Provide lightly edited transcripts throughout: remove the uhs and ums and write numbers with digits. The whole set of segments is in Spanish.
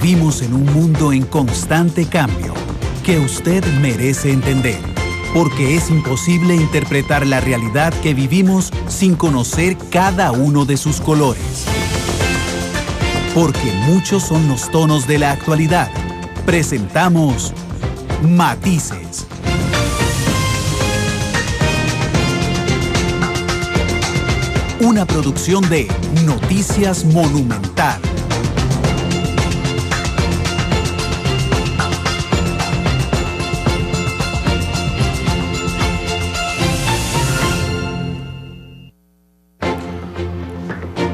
Vivimos en un mundo en constante cambio que usted merece entender, porque es imposible interpretar la realidad que vivimos sin conocer cada uno de sus colores. Porque muchos son los tonos de la actualidad. Presentamos Matices. Una producción de Noticias Monumental.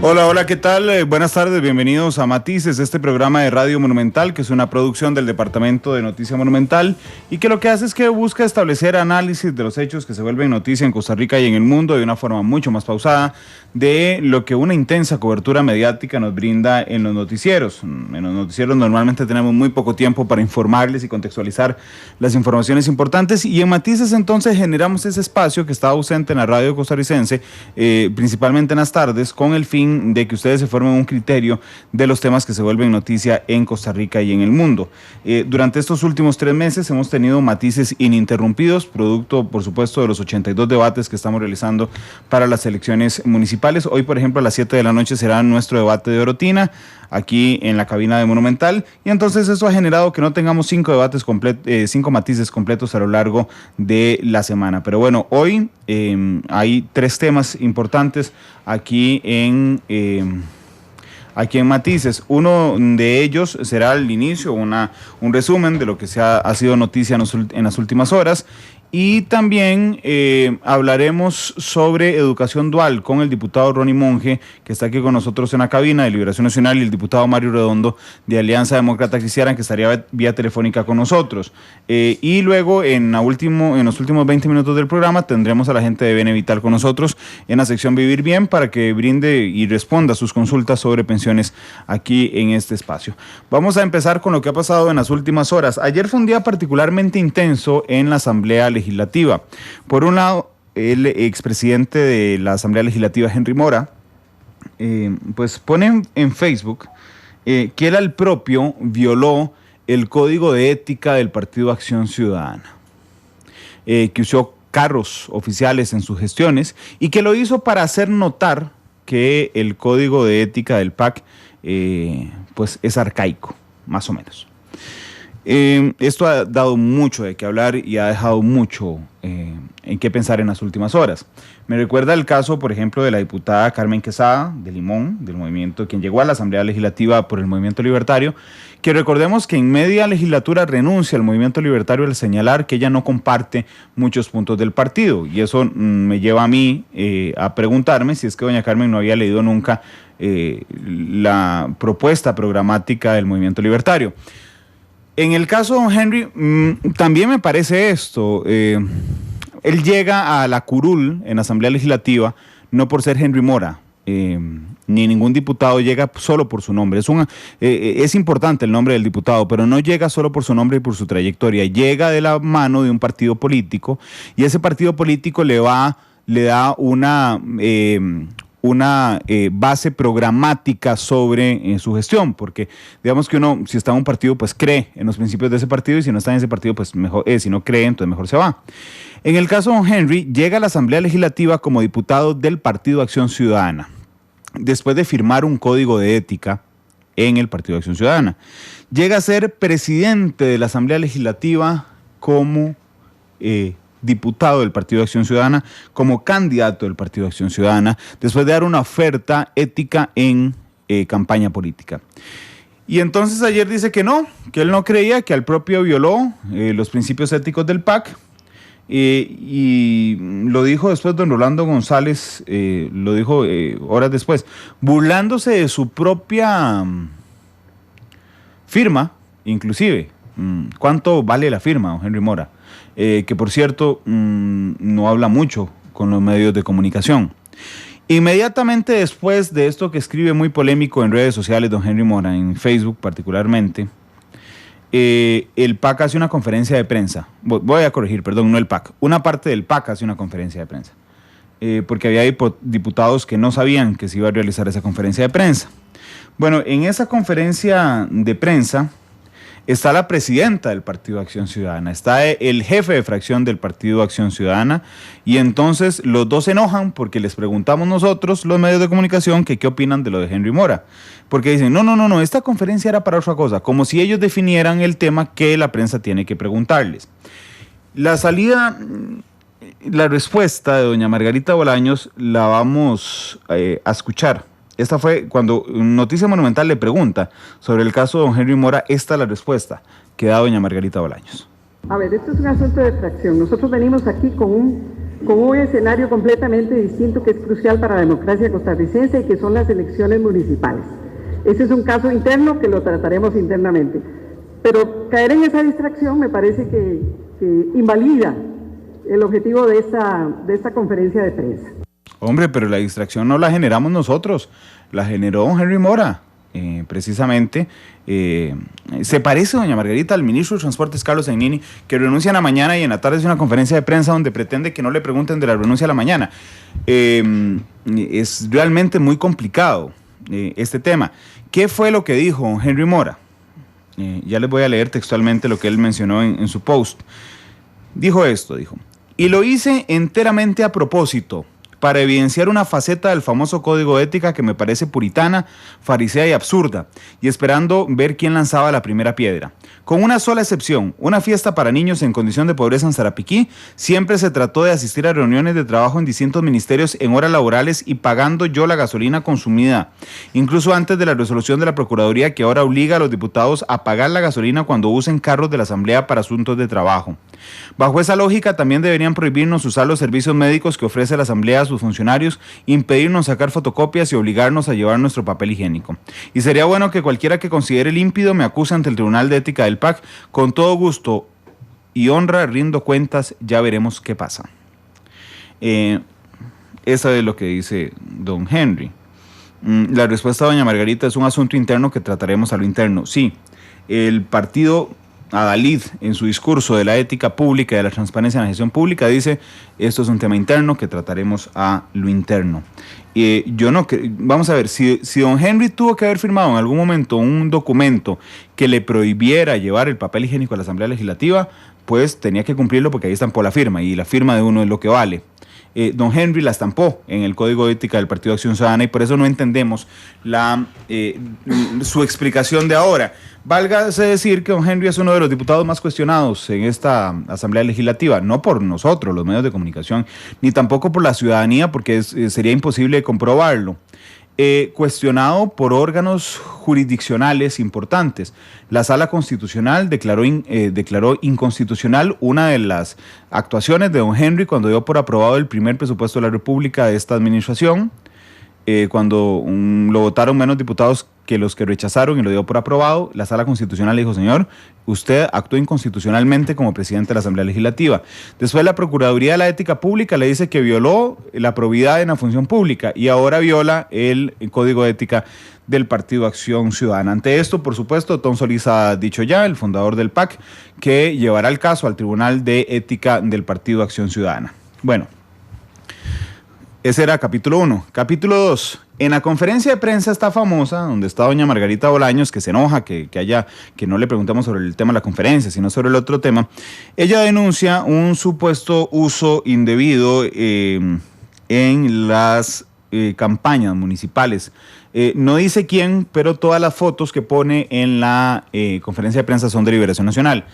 Hola, ¿qué tal? Buenas tardes, bienvenidos a Matices, este programa de Radio Monumental, que es una producción del Departamento de Noticia Monumental y que lo que hace es que busca establecer análisis de los hechos que se vuelven noticia en Costa Rica y en el mundo de una forma mucho más pausada de lo que una intensa cobertura mediática nos brinda en los noticieros. En los noticieros normalmente tenemos muy poco tiempo para informarles y contextualizar las informaciones importantes, y en Matices entonces generamos ese espacio que está ausente en la radio costarricense, principalmente en las tardes, con el fin de que ustedes se formen un criterio de los temas que se vuelven noticia en Costa Rica y en el mundo. Durante estos últimos 3 meses hemos tenido matices ininterrumpidos, producto, por supuesto, de los 82 debates que estamos realizando para las elecciones municipales. Hoy, por ejemplo, a las 7 de la noche será nuestro debate de Orotina, aquí en la cabina de Monumental, y entonces eso ha generado que no tengamos 5 matices completos a lo largo de la semana. Pero bueno, hoy hay 3 temas importantes aquí en Matices. Uno de ellos será al inicio, un resumen de lo que ha sido noticia en las últimas horas. Y también hablaremos sobre educación dual con el diputado Ronnie Monge, que está aquí con nosotros en la cabina de Liberación Nacional, y el diputado Mario Redondo de Alianza Demócrata Cristiana, que estaría vía telefónica con nosotros. Y luego, en los últimos 20 minutos del programa, tendremos a la gente de Benevital con nosotros en la sección Vivir Bien para que brinde y responda sus consultas sobre pensiones aquí en este espacio. Vamos a empezar con lo que ha pasado en las últimas horas. Ayer fue un día particularmente intenso en la Asamblea Legislativa. Por un lado, el expresidente de la Asamblea Legislativa, Henry Mora, pues pone en Facebook que él al propio violó el código de ética del Partido Acción Ciudadana, que usó carros oficiales en sus gestiones y que lo hizo para hacer notar que el código de ética del PAC pues es arcaico, más o menos. Esto ha dado mucho de qué hablar y ha dejado mucho en qué pensar en las últimas horas. Me recuerda el caso, por ejemplo, de la diputada Carmen Quesada, de Limón, del movimiento, quien llegó a la Asamblea Legislativa por el Movimiento Libertario, que recordemos que en media legislatura renuncia al Movimiento Libertario al señalar que ella no comparte muchos puntos del partido. Y eso me lleva a mí a preguntarme si es que doña Carmen no había leído nunca la propuesta programática del Movimiento Libertario. En el caso de don Henry, también me parece esto. Él llega a la curul en la Asamblea Legislativa no por ser Henry Mora, ni ningún diputado llega solo por su nombre. Es importante el nombre del diputado, pero no llega solo por su nombre y por su trayectoria. Llega de la mano de un partido político, y ese partido político le da una base programática sobre su gestión, porque digamos que uno, si está en un partido, pues cree en los principios de ese partido, y si no está en ese partido, pues mejor, si no cree, entonces mejor se va. En el caso de don Henry, llega a la Asamblea Legislativa como diputado del Partido Acción Ciudadana, después de firmar un código de ética en el Partido Acción Ciudadana. Llega a ser presidente de la Asamblea Legislativa como diputado del Partido de Acción Ciudadana, como candidato del Partido de Acción Ciudadana, después de dar una oferta ética en campaña política. Y entonces ayer dice que él no creía, que al propio violó los principios éticos del PAC, y lo dijo después don Rolando González, lo dijo horas después, burlándose de su propia firma, inclusive. ¿Cuánto vale la firma, don Henry Mora? Que por cierto no habla mucho con los medios de comunicación. Inmediatamente después de esto que escribe muy polémico en redes sociales don Henry Mora, en Facebook particularmente, el PAC hace una conferencia de prensa. Voy a corregir, perdón, no el PAC. Una parte del PAC hace una conferencia de prensa. porque había diputados que no sabían que se iba a realizar esa conferencia de prensa. Bueno, en esa conferencia de prensa está la presidenta del Partido Acción Ciudadana, está el jefe de fracción del Partido Acción Ciudadana, y entonces los dos se enojan porque les preguntamos nosotros, los medios de comunicación, que qué opinan de lo de Henry Mora. Porque dicen, no, esta conferencia era para otra cosa, como si ellos definieran el tema que la prensa tiene que preguntarles. La respuesta de doña Margarita Bolaños la vamos a escuchar. Esta fue cuando Noticia Monumental le pregunta sobre el caso de don Henry Mora. Esta es la respuesta que da doña Margarita Bolaños. A ver, esto es un asunto de fracción. Nosotros venimos aquí con un escenario completamente distinto que es crucial para la democracia costarricense y que son las elecciones municipales. Ese es un caso interno que lo trataremos internamente. Pero caer en esa distracción me parece que invalida el objetivo de esta conferencia de prensa. Hombre, pero la distracción no la generamos nosotros, la generó don Henry Mora, precisamente. Se parece, doña Margarita, al ministro de Transportes, Carlos Zagnini, que renuncia en la mañana y en la tarde hace una conferencia de prensa donde pretende que no le pregunten de la renuncia a la mañana. Es realmente muy complicado este tema. ¿Qué fue lo que dijo don Henry Mora? Ya les voy a leer textualmente lo que él mencionó en su post. Dijo esto, y lo hice enteramente a propósito, para evidenciar una faceta del famoso código de ética que me parece puritana, farisea y absurda, y esperando ver quién lanzaba la primera piedra. Con una sola excepción, una fiesta para niños en condición de pobreza en Sarapiquí, siempre se trató de asistir a reuniones de trabajo en distintos ministerios en horas laborales y pagando yo la gasolina consumida, incluso antes de la resolución de la Procuraduría que ahora obliga a los diputados a pagar la gasolina cuando usen carros de la Asamblea para asuntos de trabajo. Bajo esa lógica, también deberían prohibirnos usar los servicios médicos que ofrece la Asamblea a sus funcionarios, impedirnos sacar fotocopias y obligarnos a llevar nuestro papel higiénico. Y sería bueno que cualquiera que considere límpido me acuse ante el Tribunal de Ética del PAC. Con todo gusto y honra rindo cuentas, ya veremos qué pasa. Eso es lo que dice don Henry. La respuesta de doña Margarita es un asunto interno que trataremos a lo interno. Sí, el partido Adalid, en su discurso de la ética pública y de la transparencia en la gestión pública, dice, esto es un tema interno que trataremos a lo interno. Vamos a ver, si don Henry tuvo que haber firmado en algún momento un documento que le prohibiera llevar el papel higiénico a la Asamblea Legislativa, pues tenía que cumplirlo porque ahí estampó la firma, y la firma de uno es lo que vale. Don Henry la estampó en el Código de Ética del Partido Acción Ciudadana y por eso no entendemos su explicación de ahora. Válgase decir que don Henry es uno de los diputados más cuestionados en esta Asamblea Legislativa, no por nosotros, los medios de comunicación, ni tampoco por la ciudadanía, porque sería imposible comprobarlo. Cuestionado por órganos jurisdiccionales importantes. La Sala Constitucional declaró inconstitucional una de las actuaciones de don Henry cuando dio por aprobado el primer presupuesto de la República de esta administración, cuando lo votaron menos diputados que los que rechazaron y lo dio por aprobado. La Sala Constitucional le dijo, señor, usted actuó inconstitucionalmente como presidente de la Asamblea Legislativa. Después la Procuraduría de la Ética Pública le dice que violó la probidad en la función pública y ahora viola el Código de Ética del Partido Acción Ciudadana. Ante esto, por supuesto, Tom Solís ha dicho ya, el fundador del PAC, que llevará el caso al Tribunal de Ética del Partido Acción Ciudadana. Bueno, ese era capítulo 1. Capítulo 2. En la conferencia de prensa esta famosa, donde está doña Margarita Bolaños, que se enoja que no le preguntemos sobre el tema de la conferencia, sino sobre el otro tema, ella denuncia un supuesto uso indebido en las campañas municipales. No dice quién, pero todas las fotos que pone en la conferencia de prensa son de Liberación Nacional.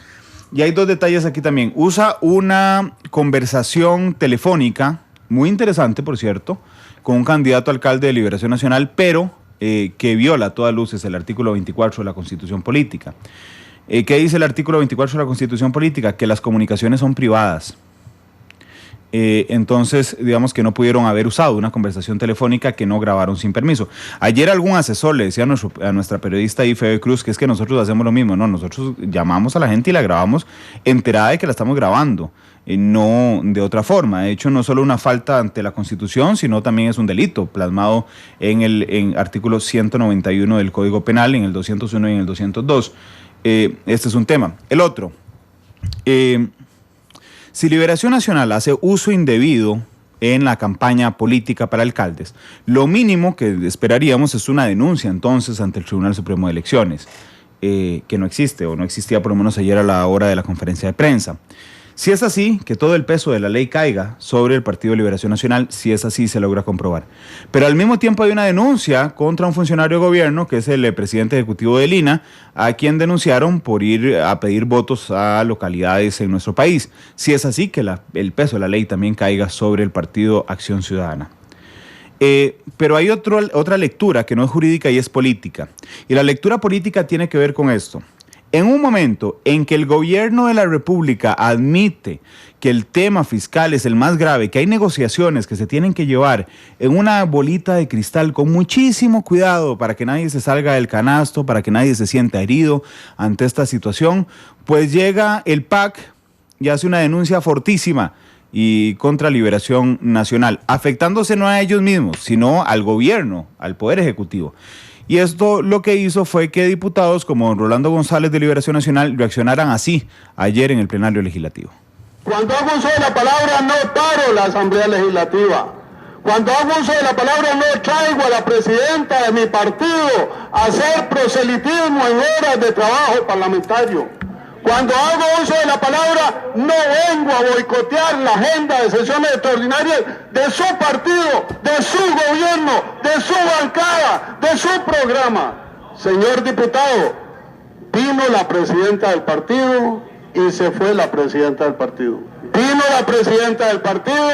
Y hay dos detalles aquí también. Usa una conversación telefónica, muy interesante, por cierto, con un candidato a alcalde de Liberación Nacional, pero que viola a todas luces el artículo 24 de la Constitución Política. ¿Qué dice el artículo 24 de la Constitución Política? Que las comunicaciones son privadas. Entonces, digamos que no pudieron haber usado una conversación telefónica que no grabaron sin permiso. Ayer algún asesor le decía a nuestra periodista Febe Cruz que es que nosotros hacemos lo mismo. No, nosotros llamamos a la gente y la grabamos enterada de que la estamos grabando. No de otra forma. De hecho, no solo una falta ante la Constitución, sino también es un delito plasmado en el artículo 191 del Código Penal, en el 201 y en el 202. Este es un tema. El otro, si Liberación Nacional hace uso indebido en la campaña política para alcaldes. Lo mínimo que esperaríamos es una denuncia entonces ante el Tribunal Supremo de Elecciones, que no existe o no existía por lo menos ayer a la hora de la conferencia de prensa. Si es así, que todo el peso de la ley caiga sobre el Partido de Liberación Nacional, si es así, se logra comprobar. Pero al mismo tiempo hay una denuncia contra un funcionario de gobierno, que es el presidente ejecutivo de Lina, a quien denunciaron por ir a pedir votos a localidades en nuestro país. Si es así, que el peso de la ley también caiga sobre el Partido Acción Ciudadana. Pero hay otra lectura que no es jurídica y es política. Y la lectura política tiene que ver con esto. En un momento en que el gobierno de la República admite que el tema fiscal es el más grave, que hay negociaciones que se tienen que llevar en una bolita de cristal con muchísimo cuidado para que nadie se salga del canasto, para que nadie se sienta herido ante esta situación, pues llega el PAC y hace una denuncia fortísima y contra Liberación Nacional, afectándose no a ellos mismos, sino al gobierno, al Poder Ejecutivo. Y esto lo que hizo fue que diputados como Rolando González de Liberación Nacional reaccionaran así ayer en el plenario legislativo. Cuando hago uso de la palabra no paro la Asamblea Legislativa. Cuando hago uso de la palabra no traigo a la presidenta de mi partido a hacer proselitismo en horas de trabajo parlamentario. Cuando hago uso de la palabra no vengo a boicotear la agenda de sesiones extraordinarias de su partido, de su gobierno, de su bancada, de su programa. Señor diputado, vino la presidenta del partido y se fue la presidenta del partido. Vino la presidenta del partido,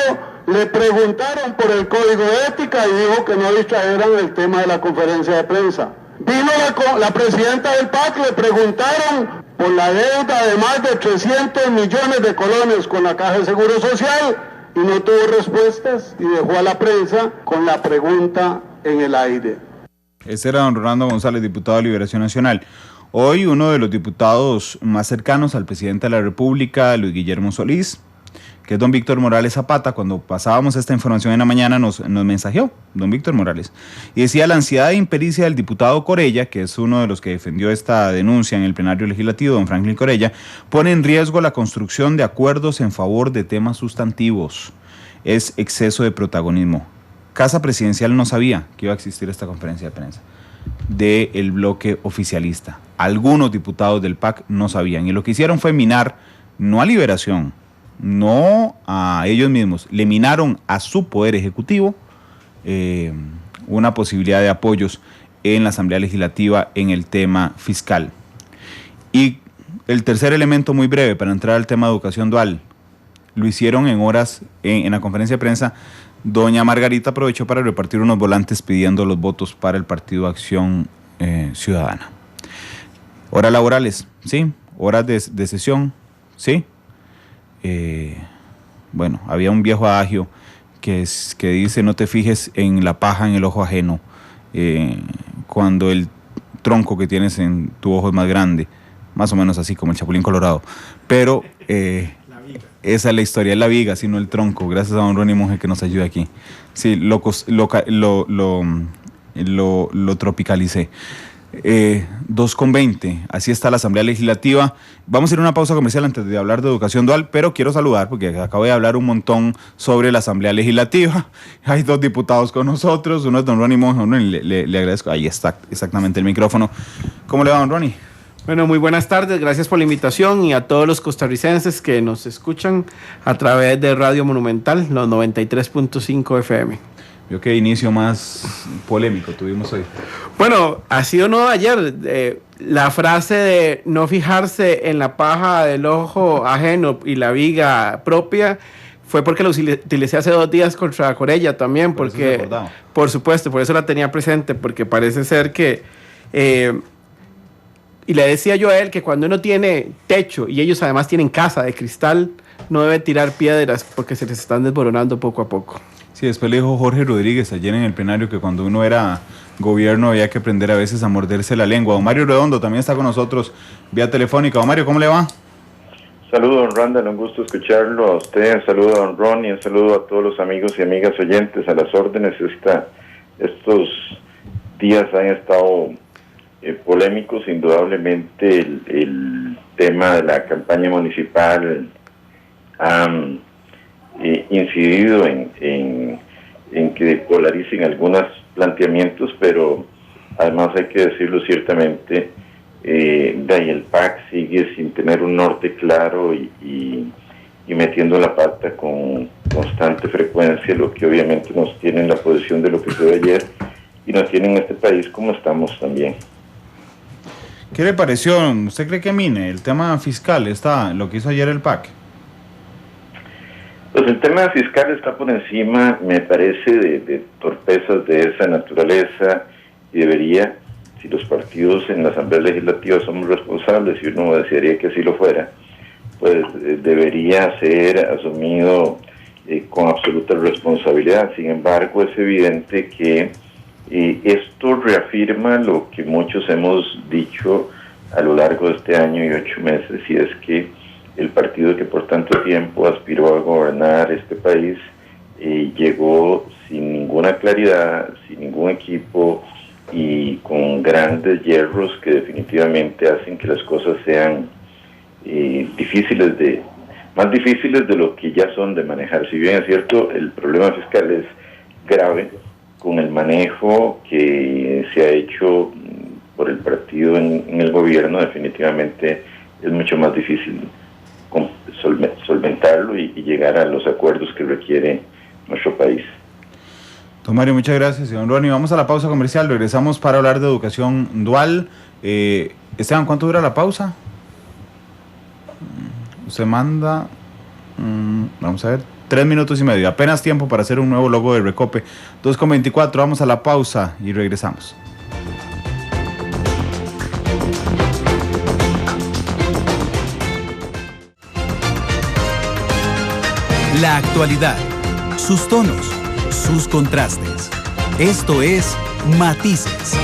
le preguntaron por el código de ética y dijo que no distrajeran el tema de la conferencia de prensa. Vino la presidenta del PAC, le preguntaron por la deuda de más de 300 millones de colones con la Caja de Seguro Social y no tuvo respuestas y dejó a la prensa con la pregunta en el aire. Ese era don Rolando González, diputado de Liberación Nacional. Hoy uno de los diputados más cercanos al presidente de la República, Luis Guillermo Solís, que es don Víctor Morales Zapata, cuando pasábamos esta información en la mañana nos mensajeó don Víctor Morales y decía: la ansiedad e impericia del diputado Corella, que es uno de los que defendió esta denuncia en el plenario legislativo, don Franklin Corella, pone en riesgo la construcción de acuerdos en favor de temas sustantivos. Es exceso de protagonismo. Casa Presidencial no sabía que iba a existir esta conferencia de prensa del bloque oficialista. Algunos diputados del PAC no sabían y lo que hicieron fue minar, no a Liberación, no a ellos mismos, le minaron a su poder ejecutivo una posibilidad de apoyos en la Asamblea Legislativa en el tema fiscal. Y el tercer elemento, muy breve, para entrar al tema de educación dual, lo hicieron en horas, en la conferencia de prensa, doña Margarita aprovechó para repartir unos volantes pidiendo los votos para el Partido Acción Ciudadana. Horas laborales, sí, horas de sesión, sí. Bueno, había un viejo adagio que dice: no te fijes en la paja en el ojo ajeno, cuando el tronco que tienes en tu ojo es más grande, más o menos así como el Chapulín Colorado. Pero esa es la historia, es la viga, sino el tronco. Gracias a don Ronnie Monge que nos ayuda aquí. Sí, lo tropicalicé. 2:20, así está la Asamblea Legislativa. Vamos a ir a una pausa comercial antes de hablar de educación dual, pero quiero saludar porque acabo de hablar un montón sobre la Asamblea Legislativa. Hay dos diputados con nosotros, uno es don Ronnie Monge, le agradezco. Ahí está exactamente el micrófono. ¿Cómo le va, don Ronnie? Bueno, muy buenas tardes, gracias por la invitación y a todos los costarricenses que nos escuchan a través de Radio Monumental, los 93.5 FM. Vio qué inicio más polémico tuvimos hoy. Bueno, ha sido no ayer, la frase de no fijarse en la paja del ojo ajeno y la viga propia fue porque lo utilicé hace 2 días contra Corella también, porque, por supuesto, por eso la tenía presente, porque parece ser que... y le decía yo a él que cuando uno tiene techo y ellos además tienen casa de cristal, no debe tirar piedras porque se les están desboronando poco a poco. Sí, después le dijo Jorge Rodríguez ayer en el plenario que cuando uno era gobierno había que aprender a veces a morderse la lengua. Don Mario Redondo también está con nosotros vía telefónica. Don Mario, ¿cómo le va? Saludo, don Randall, un gusto escucharlo a usted, un saludo a don Ron y un saludo a todos los amigos y amigas oyentes a las órdenes. Estos días han estado polémicos, indudablemente el tema de la campaña municipal incidido en que polaricen algunos planteamientos, pero además hay que decirlo ciertamente, de ahí el PAC sigue sin tener un norte claro y metiendo la pata con constante frecuencia, lo que obviamente nos tiene en la posición de lo que fue ayer y nos tiene en este país como estamos también. ¿Qué le pareció? ¿Usted cree que mine el tema fiscal está lo que hizo ayer el PAC? Pues el tema fiscal está por encima, me parece, de torpezas de esa naturaleza, y debería, si los partidos en la Asamblea Legislativa somos responsables, y uno desearía que así lo fuera, pues debería ser asumido con absoluta responsabilidad. Sin embargo, es evidente que esto reafirma lo que muchos hemos dicho a lo largo de este año y 8 meses, y es que el partido que por tanto tiempo aspiró a gobernar este país llegó sin ninguna claridad, sin ningún equipo y con grandes hierros que definitivamente hacen que las cosas sean más difíciles de lo que ya son de manejar. Si bien es cierto, el problema fiscal es grave, con el manejo que se ha hecho por el partido en el gobierno, definitivamente es mucho más difícil solventarlo y llegar a los acuerdos que requiere nuestro país. Don Mario, muchas gracias. Don Ronnie, vamos a la pausa comercial, regresamos para hablar de educación dual. Esteban, ¿cuánto dura la pausa? Se manda, vamos a ver, 3 minutos y medio, apenas tiempo para hacer un nuevo logo de Recope. 2:24, vamos a la pausa y regresamos. La actualidad, sus tonos, sus contrastes. Esto es Matices.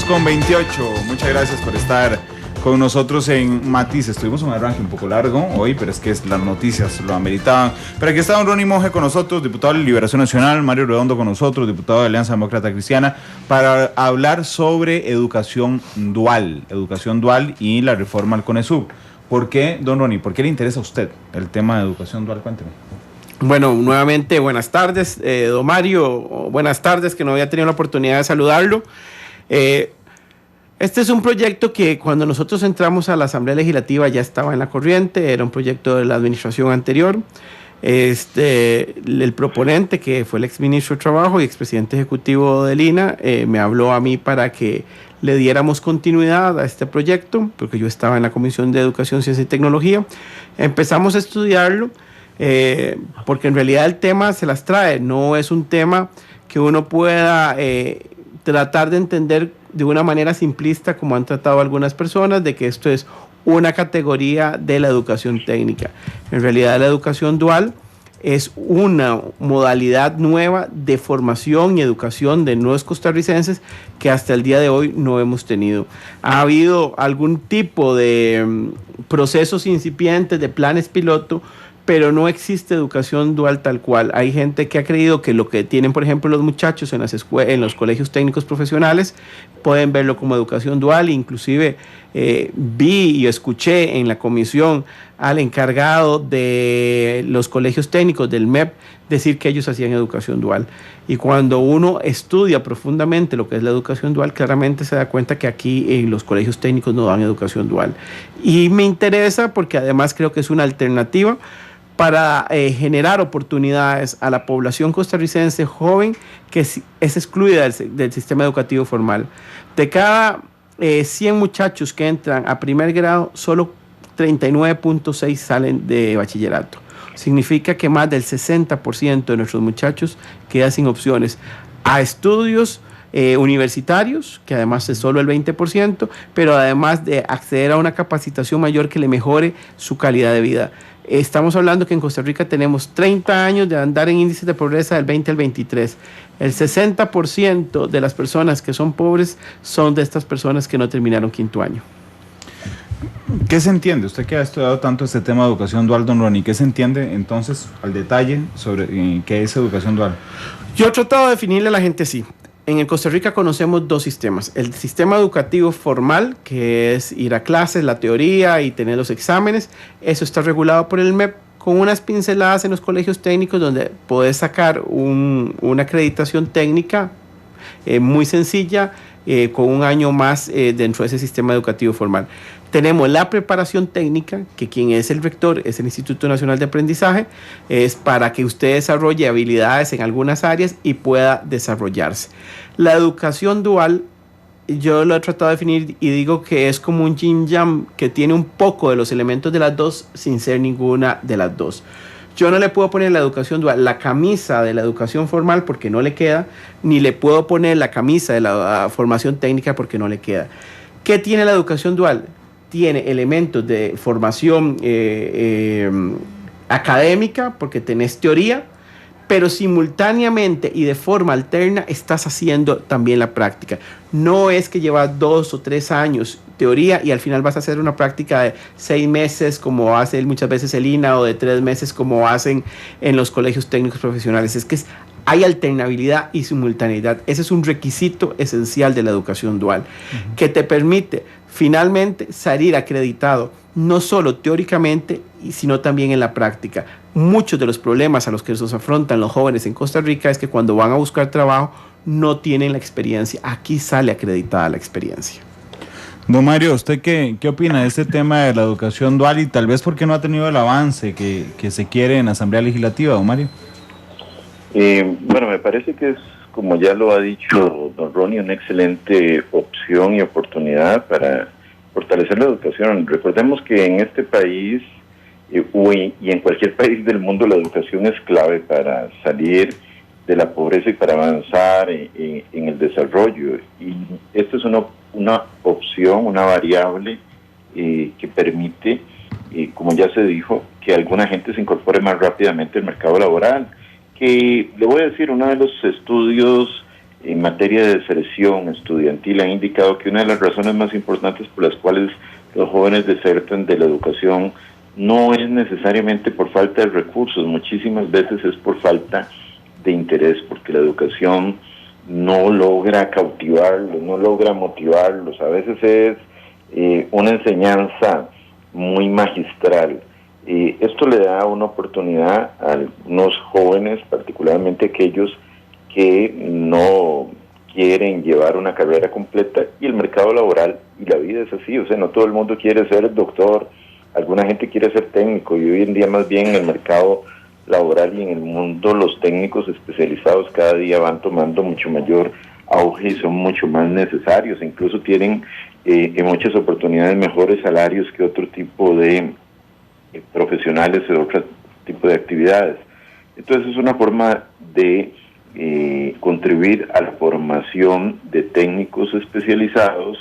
Con 28, muchas gracias por estar con nosotros en Matices. Tuvimos un arranque un poco largo hoy, pero es que las noticias lo ameritaban. Pero aquí está don Ronnie Monge con nosotros, diputado de Liberación Nacional, Mario Redondo con nosotros, diputado de Alianza Demócrata Cristiana, para hablar sobre educación dual y la reforma al CONESUB. ¿Por qué, don Ronnie, por qué le interesa a usted el tema de educación dual? Cuénteme. Bueno, nuevamente buenas tardes, don Mario, buenas tardes, que no había tenido la oportunidad de saludarlo. Este es un proyecto que cuando nosotros entramos a la Asamblea Legislativa ya estaba en la corriente, era un proyecto de la administración anterior. El proponente, que fue el exministro de Trabajo y expresidente ejecutivo del INA, me habló a mí para que le diéramos continuidad a este proyecto, porque yo estaba en la Comisión de Educación, Ciencia y Tecnología. Empezamos a estudiarlo, porque en realidad el tema se las trae, no es un tema que uno pueda tratar de entender de una manera simplista como han tratado algunas personas, de que esto es una categoría de la educación técnica. En realidad la educación dual es una modalidad nueva de formación y educación de nuevos costarricenses que hasta el día de hoy no hemos tenido. Ha habido algún tipo de procesos incipientes, de planes piloto, pero no existe educación dual tal cual. Hay gente que ha creído que lo que tienen, por ejemplo, los muchachos en los colegios técnicos profesionales, pueden verlo como educación dual. Inclusive vi y escuché en la comisión al encargado de los colegios técnicos del MEP decir que ellos hacían educación dual. Y cuando uno estudia profundamente lo que es la educación dual, claramente se da cuenta que aquí en los colegios técnicos no dan educación dual. Y me interesa porque además creo que es una alternativa para generar oportunidades a la población costarricense joven que es excluida del sistema educativo formal. De cada 100 muchachos que entran a primer grado, solo 39.6 salen de bachillerato. Significa que más del 60% de nuestros muchachos quedan sin opciones a estudios universitarios, que además es solo el 20%, pero además de acceder a una capacitación mayor que le mejore su calidad de vida. Estamos hablando que en Costa Rica tenemos 30 años de andar en índices de pobreza del 20 al 23. El 60% de las personas que son pobres son de estas personas que no terminaron quinto año. ¿Qué se entiende? Usted que ha estudiado tanto este tema de educación dual, don Ronnie, ¿qué se entiende entonces al detalle sobre qué es educación dual? Yo he tratado de definirle a la gente así. En Costa Rica conocemos dos sistemas. El sistema educativo formal, que es ir a clases, la teoría y tener los exámenes. Eso está regulado por el MEP con unas pinceladas en los colegios técnicos donde podés sacar una acreditación técnica muy sencilla con un año más dentro de ese sistema educativo formal. Tenemos la preparación técnica, que quien es el rector es el Instituto Nacional de Aprendizaje, es para que usted desarrolle habilidades en algunas áreas y pueda desarrollarse. La educación dual, yo lo he tratado de definir y digo que es como un yin yang que tiene un poco de los elementos de las dos sin ser ninguna de las dos. Yo no le puedo poner la educación dual la camisa de la educación formal porque no le queda, ni le puedo poner la camisa de la formación técnica porque no le queda. ¿Qué tiene la educación dual? Tiene elementos de formación académica porque tenés teoría, pero simultáneamente y de forma alterna estás haciendo también la práctica. No es que llevas 2 o 3 años teoría y al final vas a hacer una práctica de 6 meses como hace muchas veces el INA o de 3 meses como hacen en los colegios técnicos profesionales. Es que hay alternabilidad y simultaneidad. Ese es un requisito esencial de la educación dual, que te permite finalmente salir acreditado, no solo teóricamente, sino también en la práctica. Muchos de los problemas a los que nos afrontan los jóvenes en Costa Rica es que cuando van a buscar trabajo no tienen la experiencia. Aquí sale acreditada la experiencia. Don Mario, ¿usted qué opina de este tema de la educación dual y tal vez por qué no ha tenido el avance que se quiere en la Asamblea Legislativa, don Mario? Bueno, me parece que es, como ya lo ha dicho don Ronnie, una excelente opción y oportunidad para fortalecer la educación. Recordemos que en este país y en cualquier país del mundo la educación es clave para salir de la pobreza y para avanzar en el desarrollo. Y esto es una opción, una variable que permite, como ya se dijo, que alguna gente se incorpore más rápidamente al mercado laboral. Que le voy a decir, uno de los estudios en materia de deserción estudiantil ha indicado que una de las razones más importantes por las cuales los jóvenes desertan de la educación no es necesariamente por falta de recursos, muchísimas veces es por falta de interés, porque la educación no logra cautivarlos, no logra motivarlos, a veces es una enseñanza muy magistral. Esto le da una oportunidad a algunos jóvenes, particularmente aquellos que no quieren llevar una carrera completa, y el mercado laboral y la vida es así, o sea, no todo el mundo quiere ser doctor, alguna gente quiere ser técnico, y hoy en día más bien en el mercado laboral y en el mundo los técnicos especializados cada día van tomando mucho mayor auge y son mucho más necesarios, incluso tienen en muchas oportunidades mejores salarios que otro tipo de profesionales de otro tipo de actividades. Entonces es una forma de contribuir a la formación de técnicos especializados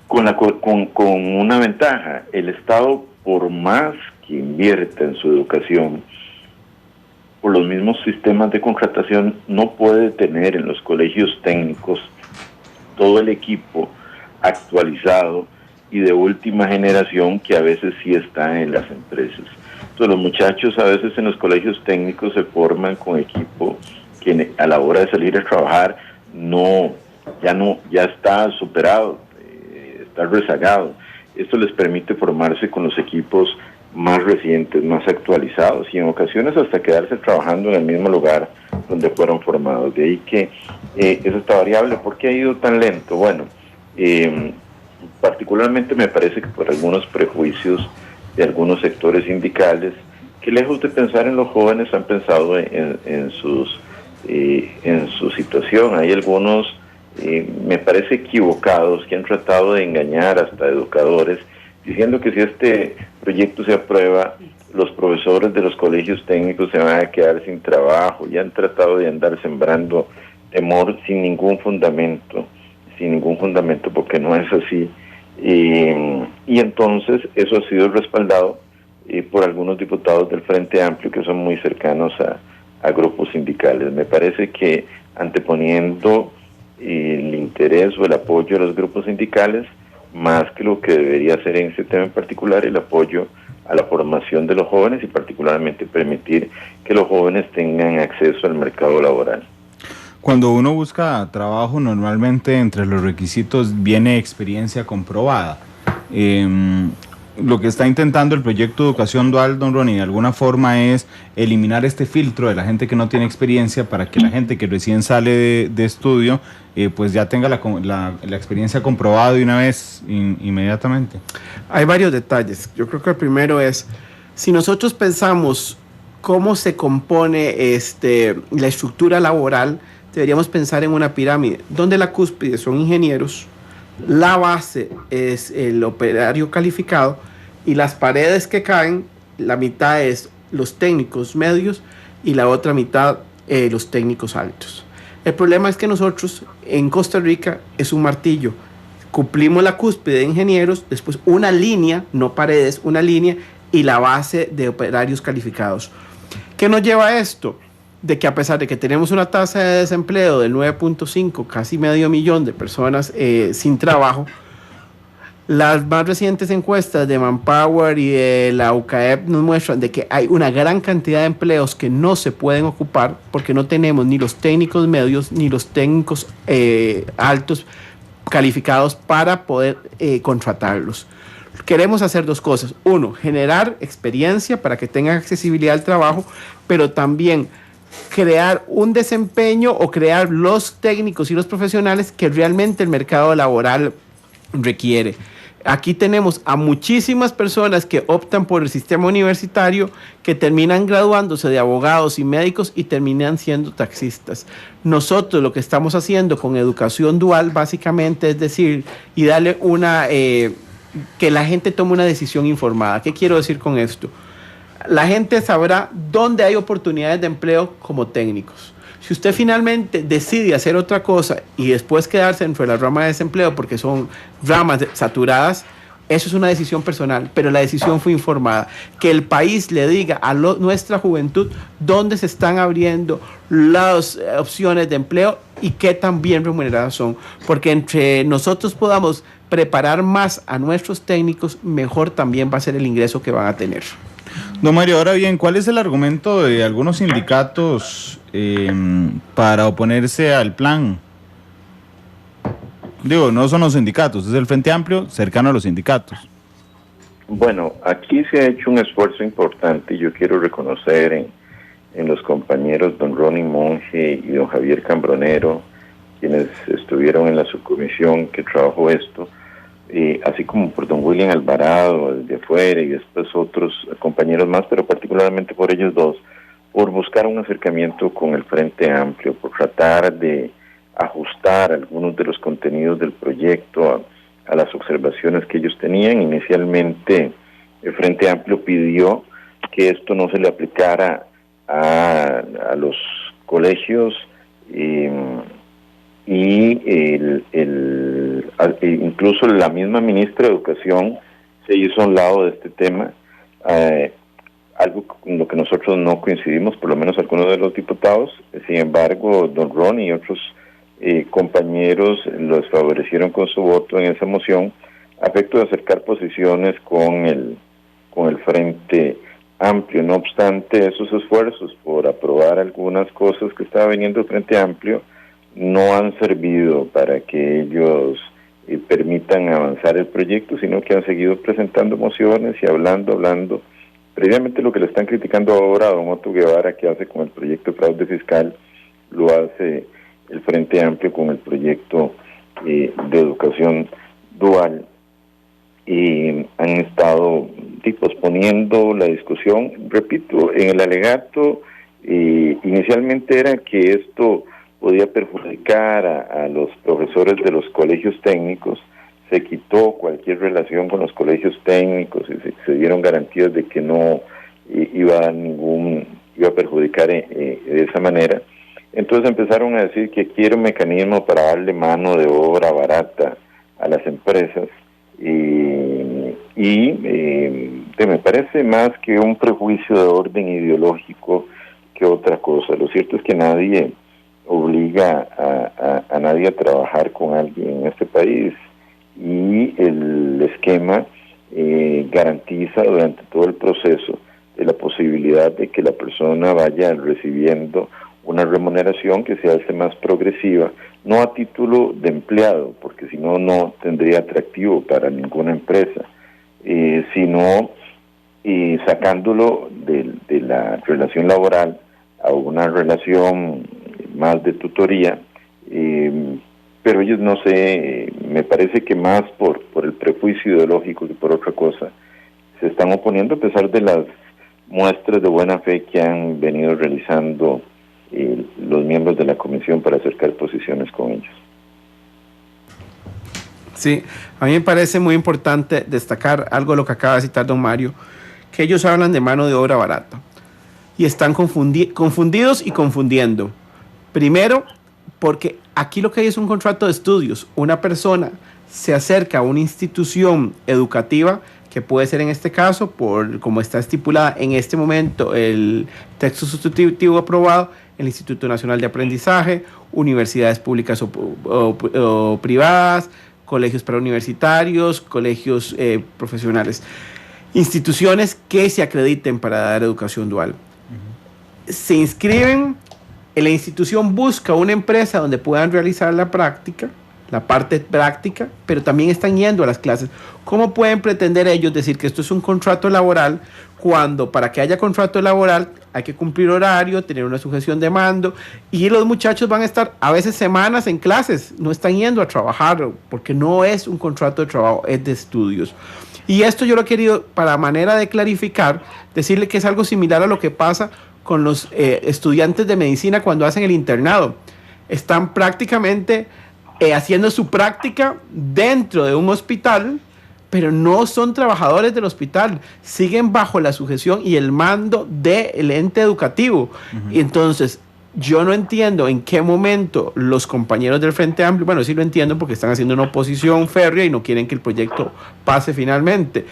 con una ventaja. El Estado, por más que invierta en su educación, por los mismos sistemas de contratación, no puede tener en los colegios técnicos todo el equipo actualizado y de última generación que a veces sí está en las empresas. Entonces los muchachos a veces en los colegios técnicos se forman con equipo que a la hora de salir a trabajar ya está superado, está rezagado. Esto les permite formarse con los equipos más recientes, más actualizados y en ocasiones hasta quedarse trabajando en el mismo lugar donde fueron formados. De ahí que eso está variable. ¿Por qué ha ido tan lento? Bueno, particularmente me parece que por algunos prejuicios de algunos sectores sindicales que lejos de pensar en los jóvenes han pensado en su situación. Hay algunos, me parece equivocados, que han tratado de engañar hasta educadores diciendo que si este proyecto se aprueba, los profesores de los colegios técnicos se van a quedar sin trabajo, y han tratado de andar sembrando temor sin ningún fundamento, porque no es así. Y entonces eso ha sido respaldado por algunos diputados del Frente Amplio que son muy cercanos a grupos sindicales. Me parece que anteponiendo el interés o el apoyo de los grupos sindicales, más que lo que debería ser en este tema en particular el apoyo a la formación de los jóvenes y particularmente permitir que los jóvenes tengan acceso al mercado laboral. Cuando uno busca trabajo, normalmente entre los requisitos viene experiencia comprobada. Lo que está intentando el proyecto Educación Dual, don Ronnie, de alguna forma es eliminar este filtro de la gente que no tiene experiencia para que la gente que recién sale de estudio pues ya tenga la experiencia comprobada de una vez inmediatamente. Hay varios detalles. Yo creo que el primero es, si nosotros pensamos cómo se compone la estructura laboral, deberíamos pensar en una pirámide, donde la cúspide son ingenieros, la base es el operario calificado y las paredes que caen, la mitad es los técnicos medios y la otra mitad los técnicos altos. El problema es que nosotros en Costa Rica es un martillo. Cumplimos la cúspide de ingenieros, después una línea, no paredes, una línea y la base de operarios calificados. ¿Qué nos lleva a esto? De que a pesar de que tenemos una tasa de desempleo del 9.5, casi medio millón de personas sin trabajo, las más recientes encuestas de Manpower y de la UCAEP nos muestran de que hay una gran cantidad de empleos que no se pueden ocupar porque no tenemos ni los técnicos medios ni los técnicos altos calificados para poder contratarlos. Queremos hacer dos cosas. Uno, generar experiencia para que tengan accesibilidad al trabajo, pero también crear un desempeño o crear los técnicos y los profesionales que realmente el mercado laboral requiere. Aquí tenemos a muchísimas personas que optan por el sistema universitario, que terminan graduándose de abogados y médicos y terminan siendo taxistas. Nosotros lo que estamos haciendo con educación dual básicamente es decir, y darle que la gente tome una decisión informada. ¿Qué quiero decir con esto? La gente sabrá dónde hay oportunidades de empleo como técnicos. Si usted finalmente decide hacer otra cosa y después quedarse dentro de la rama de desempleo porque son ramas saturadas, eso es una decisión personal, pero la decisión fue informada. Que el país le diga a nuestra juventud dónde se están abriendo las opciones de empleo y qué tan bien remuneradas son. Porque entre nosotros podamos preparar más a nuestros técnicos, mejor también va a ser el ingreso que van a tener. Don Mario, ahora bien, ¿cuál es el argumento de algunos sindicatos para oponerse al plan? Digo, no son los sindicatos, es el Frente Amplio cercano a los sindicatos. Bueno, aquí se ha hecho un esfuerzo importante y yo quiero reconocer en los compañeros don Ronnie Monge y don Javier Cambronero, quienes estuvieron en la subcomisión que trabajó esto, así como por don William Alvarado de afuera y después otros compañeros más, pero particularmente por ellos dos, por buscar un acercamiento con el Frente Amplio, por tratar de ajustar algunos de los contenidos del proyecto a las observaciones que ellos tenían. Inicialmente el Frente Amplio pidió que esto no se le aplicara a los colegios incluso la misma ministra de Educación se hizo a un lado de este tema, algo con lo que nosotros no coincidimos, por lo menos algunos de los diputados. Sin embargo, don Ron y otros compañeros los favorecieron con su voto en esa moción, a efecto de acercar posiciones con el Frente Amplio. No obstante, esos esfuerzos por aprobar algunas cosas que estaba viniendo el Frente Amplio no han servido para que ellos permitan avanzar el proyecto, sino que han seguido presentando mociones y hablando. Previamente lo que le están criticando ahora a don Otto Guevara, que hace con el proyecto de fraude fiscal, lo hace el Frente Amplio con el proyecto de educación dual. Han estado posponiendo la discusión. Repito, en el alegato inicialmente era que esto podía perjudicar a los profesores de los colegios técnicos. Se quitó cualquier relación con los colegios técnicos y se dieron garantías de que no iba a perjudicar de esa manera. Entonces empezaron a decir que quiere un mecanismo para darle mano de obra barata a las empresas me parece más que un prejuicio de orden ideológico que otra cosa. Lo cierto es que nadie obliga a nadie a trabajar con alguien en este país, y el esquema garantiza durante todo el proceso de la posibilidad de que la persona vaya recibiendo una remuneración que se hace más progresiva, no a título de empleado, porque si no, no tendría atractivo para ninguna empresa, sino sacándolo de la relación laboral a una relación más de tutoría, pero ellos no sé, me parece que más por el prejuicio ideológico que por otra cosa, se están oponiendo a pesar de las muestras de buena fe que han venido realizando los miembros de la comisión para acercar posiciones con ellos. Sí, a mí me parece muy importante destacar algo de lo que acaba de citar don Mario, que ellos hablan de mano de obra barata y están confundidos y confundiendo. Primero, porque aquí lo que hay es un contrato de estudios. Una persona se acerca a una institución educativa, que puede ser en este caso, por como está estipulada en este momento el texto sustitutivo aprobado, el Instituto Nacional de Aprendizaje, universidades públicas o privadas, colegios preuniversitarios, colegios profesionales, instituciones que se acrediten para dar educación dual. Se inscriben, la institución busca una empresa donde puedan realizar la práctica, la parte práctica, pero también están yendo a las clases. ¿Cómo pueden pretender ellos decir que esto es un contrato laboral cuando para que haya contrato laboral hay que cumplir horario, tener una sujeción de mando, y los muchachos van a estar a veces semanas en clases, no están yendo a trabajar porque no es un contrato de trabajo, es de estudios? Y esto yo lo he querido, para manera de clarificar, decirle que es algo similar a lo que pasa con los estudiantes de medicina cuando hacen el internado. Están prácticamente haciendo su práctica dentro de un hospital, pero no son trabajadores del hospital, siguen bajo la sujeción y el mando del ente educativo. Y entonces, yo no entiendo en qué momento los compañeros del Frente Amplio, bueno, sí lo entiendo porque están haciendo una oposición férrea y no quieren que el proyecto pase finalmente,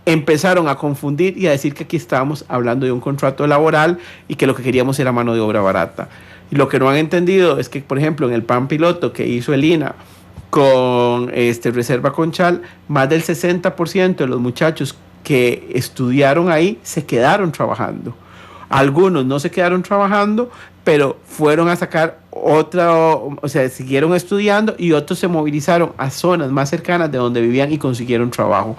empezaron a confundir y a decir que aquí estábamos hablando de un contrato laboral y que lo que queríamos era mano de obra barata. Y lo que no han entendido es que, por ejemplo, en el plan piloto que hizo el INA con Reserva Conchal, más del 60% de los muchachos que estudiaron ahí se quedaron trabajando. Algunos no se quedaron trabajando, pero fueron a sacar siguieron estudiando, y otros se movilizaron a zonas más cercanas de donde vivían y consiguieron trabajo.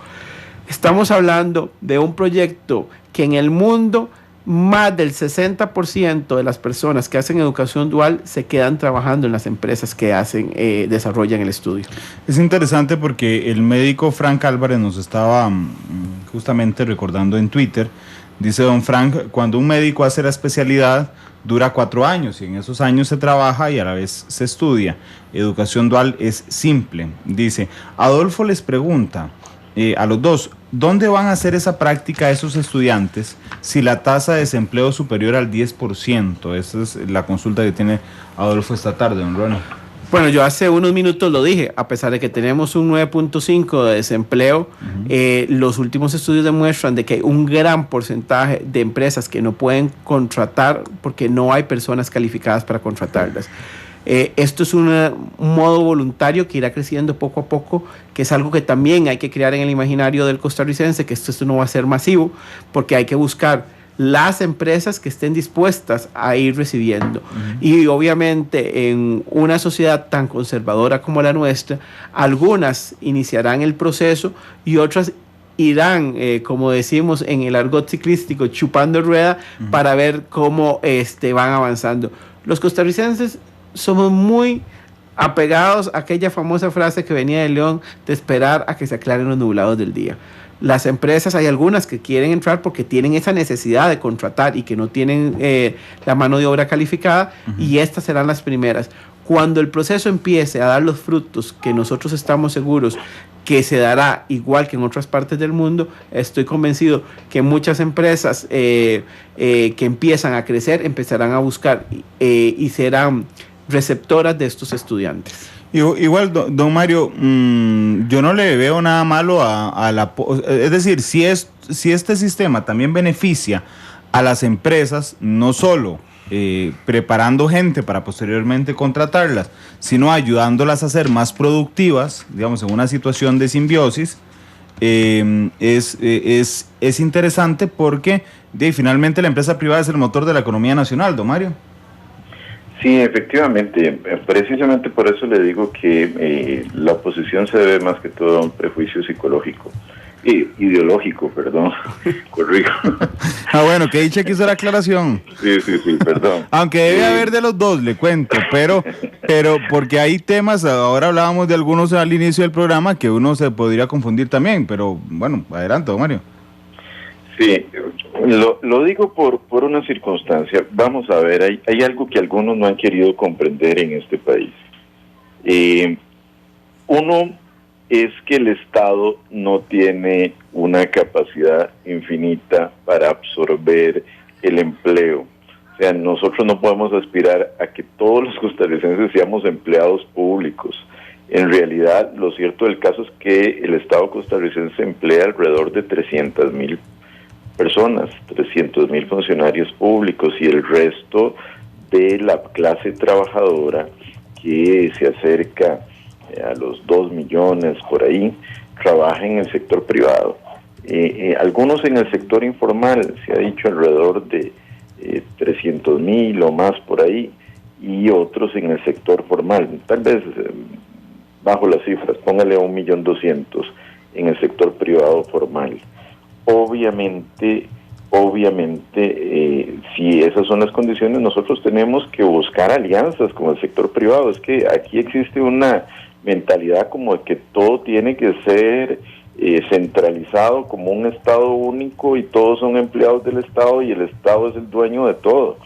Estamos hablando de un proyecto que en el mundo más del 60% de las personas que hacen educación dual se quedan trabajando en las empresas que desarrollan el estudio. Es interesante porque el médico Frank Álvarez nos estaba justamente recordando en Twitter. Dice don Frank, cuando un médico hace la especialidad dura 4 años y en esos años se trabaja y a la vez se estudia. Educación dual es simple. Dice, Adolfo les pregunta a los dos, ¿dónde van a hacer esa práctica esos estudiantes si la tasa de desempleo es superior al 10%? Esa es la consulta que tiene Adolfo esta tarde, don Ronnie. Bueno, yo hace unos minutos lo dije, a pesar de que tenemos un 9.5 de desempleo, los últimos estudios demuestran de que hay un gran porcentaje de empresas que no pueden contratar porque no hay personas calificadas para contratarlas. Esto es un modo voluntario que irá creciendo poco a poco, que es algo que también hay que crear en el imaginario del costarricense, que esto no va a ser masivo, porque hay que buscar las empresas que estén dispuestas a ir recibiendo. Y obviamente en una sociedad tan conservadora como la nuestra, algunas iniciarán el proceso y otras irán, como decimos en el argot ciclístico, chupando rueda para ver cómo van avanzando. Los costarricenses somos muy apegados a aquella famosa frase que venía de León de esperar a que se aclaren los nublados del día. Las empresas, hay algunas que quieren entrar porque tienen esa necesidad de contratar y que no tienen la mano de obra calificada, y estas serán las primeras. Cuando el proceso empiece a dar los frutos que nosotros estamos seguros que se dará igual que en otras partes del mundo, estoy convencido que muchas empresas que empiezan a crecer empezarán a buscar y serán receptoras de estos estudiantes. Igual, don Mario, yo no le veo nada malo es decir, si este sistema también beneficia a las empresas, no solo preparando gente para posteriormente contratarlas, sino ayudándolas a ser más productivas, digamos, en una situación de simbiosis, es interesante porque finalmente la empresa privada es el motor de la economía nacional, don Mario. Sí, efectivamente, precisamente por eso le digo que la oposición se debe más que todo a un prejuicio psicológico. Ideológico, perdón, corrijo. Bueno, que dicha que hizo la aclaración. Sí, perdón. Aunque debe haber de los dos, le cuento, pero porque hay temas, ahora hablábamos de algunos al inicio del programa que uno se podría confundir también, pero bueno, adelante, don Mario. Sí, lo digo por una circunstancia. Vamos a ver, hay algo que algunos no han querido comprender en este país. Uno es que el Estado no tiene una capacidad infinita para absorber el empleo. O sea, nosotros no podemos aspirar a que todos los costarricenses seamos empleados públicos. En realidad, lo cierto del caso es que el Estado costarricense emplea alrededor de 300,000 personas, 300,000 funcionarios públicos, y el resto de la clase trabajadora, que se acerca a los 2 millones por ahí, trabaja en el sector privado. Algunos en el sector informal, se ha dicho alrededor de 300,000 o más por ahí, y otros en el sector formal, tal vez bajo las cifras, póngale 1.200.000 en el sector privado formal. Obviamente, si esas son las condiciones, nosotros tenemos que buscar alianzas con el sector privado. Es que aquí existe una mentalidad como de que todo tiene que ser centralizado como un Estado único y todos son empleados del Estado y el Estado es el dueño de todo.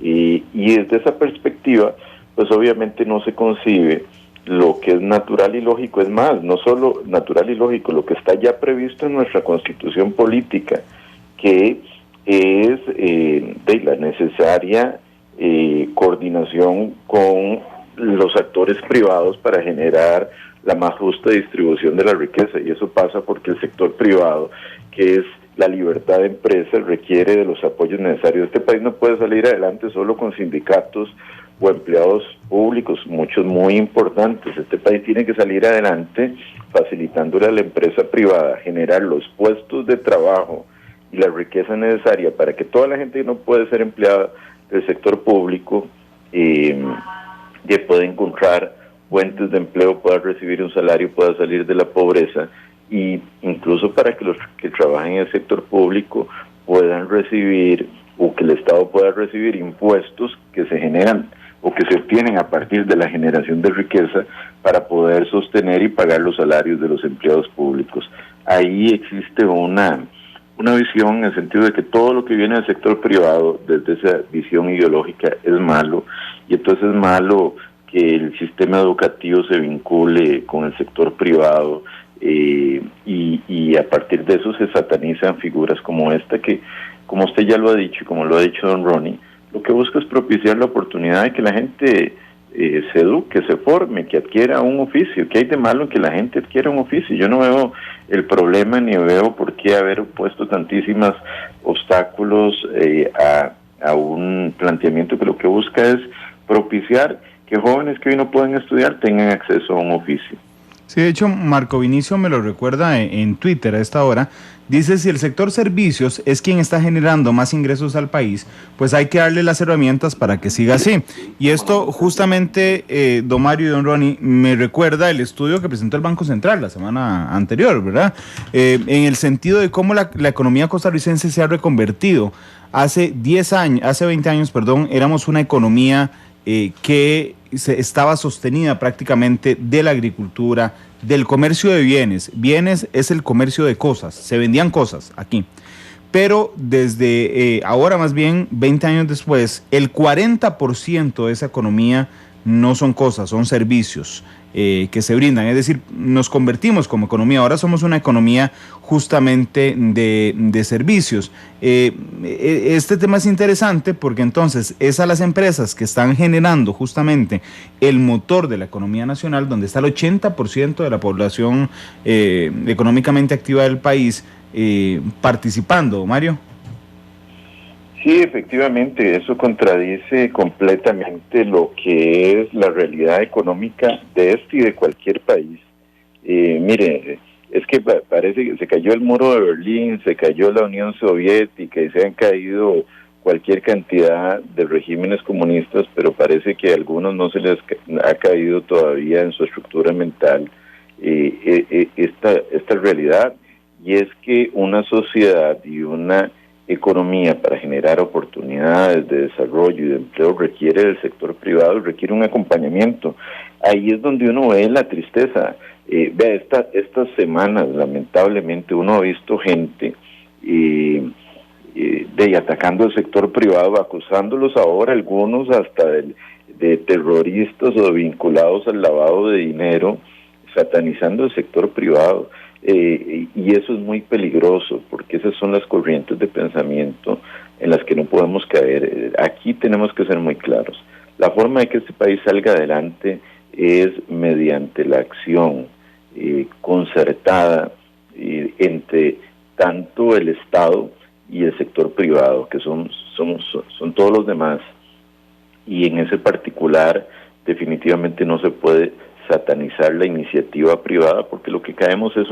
Y desde esa perspectiva, pues obviamente no se concibe lo que es natural y lógico. Es más, no solo natural y lógico, lo que está ya previsto en nuestra Constitución política, que es de la necesaria coordinación con los actores privados para generar la más justa distribución de la riqueza, y eso pasa porque el sector privado, que es la libertad de empresa, requiere de los apoyos necesarios. Este país no puede salir adelante solo con sindicatos o empleados públicos, muchos muy importantes. Este país tiene que salir adelante facilitándole a la empresa privada generar los puestos de trabajo y la riqueza necesaria para que toda la gente que no puede ser empleada del sector público que pueda encontrar fuentes de empleo, pueda recibir un salario, pueda salir de la pobreza, y incluso para que los que trabajan en el sector público puedan recibir, o que el Estado pueda recibir, impuestos que se generan o que se obtienen a partir de la generación de riqueza para poder sostener y pagar los salarios de los empleados públicos. Ahí existe una visión en el sentido de que todo lo que viene del sector privado, desde esa visión ideológica, es malo, y entonces es malo que el sistema educativo se vincule con el sector privado, y a partir de eso se satanizan figuras como esta que, como usted ya lo ha dicho y como lo ha dicho don Ronnie, lo que busca es propiciar la oportunidad de que la gente se eduque, se forme, que adquiera un oficio. ¿Qué hay de malo en que la gente adquiera un oficio? Yo no veo el problema ni veo por qué haber puesto tantísimos obstáculos a un planteamiento que lo que busca es propiciar que jóvenes que hoy no pueden estudiar tengan acceso a un oficio. Sí, de hecho, Marco Vinicio me lo recuerda en Twitter a esta hora. Dice, si el sector servicios es quien está generando más ingresos al país, pues hay que darle las herramientas para que siga así. Y esto justamente, don Mario y don Ronnie, me recuerda el estudio que presentó el Banco Central la semana anterior, ¿verdad? En el sentido de cómo la economía costarricense se ha reconvertido. Hace 20 años, éramos una economía que estaba sostenida prácticamente de la agricultura, del comercio de bienes. Bienes es el comercio de cosas, se vendían cosas aquí. Pero desde ahora, más bien 20 años después, el 40% de esa economía no son cosas, son servicios que se brindan. Es decir, nos convertimos como economía, ahora somos una economía justamente de servicios. Este tema es interesante porque entonces es a las empresas que están generando justamente el motor de la economía nacional, donde está el 80% de la población económicamente activa del país participando, Mario. Sí, efectivamente, eso contradice completamente lo que es la realidad económica de este y de cualquier país. Mire, es que parece que se cayó el muro de Berlín, se cayó la Unión Soviética y se han caído cualquier cantidad de regímenes comunistas, pero parece que a algunos no se les ha caído todavía en su estructura mental esta realidad, y es que una sociedad y una economía para generar oportunidades de desarrollo y de empleo requiere del sector privado, requiere un acompañamiento. Ahí es donde uno ve la tristeza. Vea, estas semanas lamentablemente uno ha visto gente atacando el sector privado, acusándolos ahora algunos hasta de terroristas o vinculados al lavado de dinero, satanizando el sector privado. Y eso es muy peligroso, porque esas son las corrientes de pensamiento en las que no podemos caer. Aquí tenemos que ser muy claros. La forma de que este país salga adelante es mediante la acción concertada entre tanto el Estado y el sector privado, que son todos los demás. Y en ese particular definitivamente no se puede satanizar la iniciativa privada, porque lo que caemos es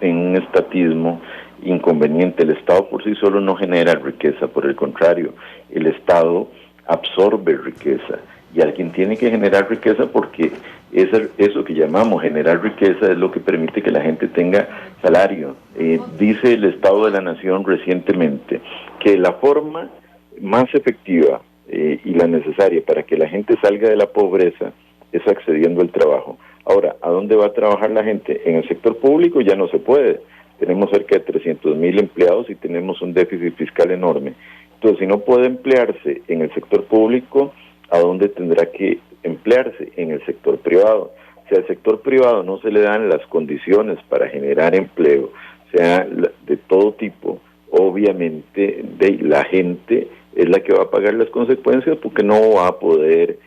en un estatismo inconveniente. El Estado por sí solo no genera riqueza, por el contrario, el Estado absorbe riqueza, y alguien tiene que generar riqueza, porque eso que llamamos generar riqueza es lo que permite que la gente tenga salario. Dice el Estado de la Nación recientemente que la forma más efectiva y la necesaria para que la gente salga de la pobreza es accediendo al trabajo. Ahora, ¿a dónde va a trabajar la gente? En el sector público ya no se puede. Tenemos cerca de 300,000 empleados y tenemos un déficit fiscal enorme. Entonces, si no puede emplearse en el sector público, ¿a dónde tendrá que emplearse? En el sector privado. Si al sector privado no se le dan las condiciones para generar empleo, sea de todo tipo, obviamente la gente es la que va a pagar las consecuencias, porque no va a poder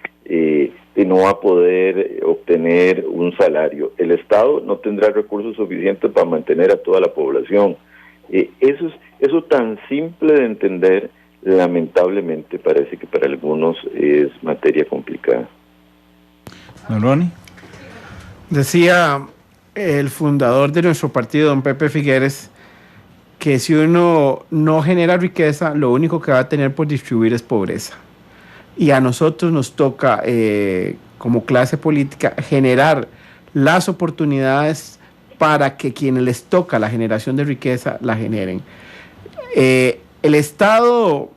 obtener un salario. El Estado no tendrá recursos suficientes para mantener a toda la población. Eso tan simple de entender, lamentablemente parece que para algunos es materia complicada. Don Ronnie. Decía el fundador de nuestro partido, don Pepe Figueres, que si uno no genera riqueza, lo único que va a tener por distribuir es pobreza. Y a nosotros nos toca, como clase política, generar las oportunidades para que quienes les toca la generación de riqueza la generen. El Estado,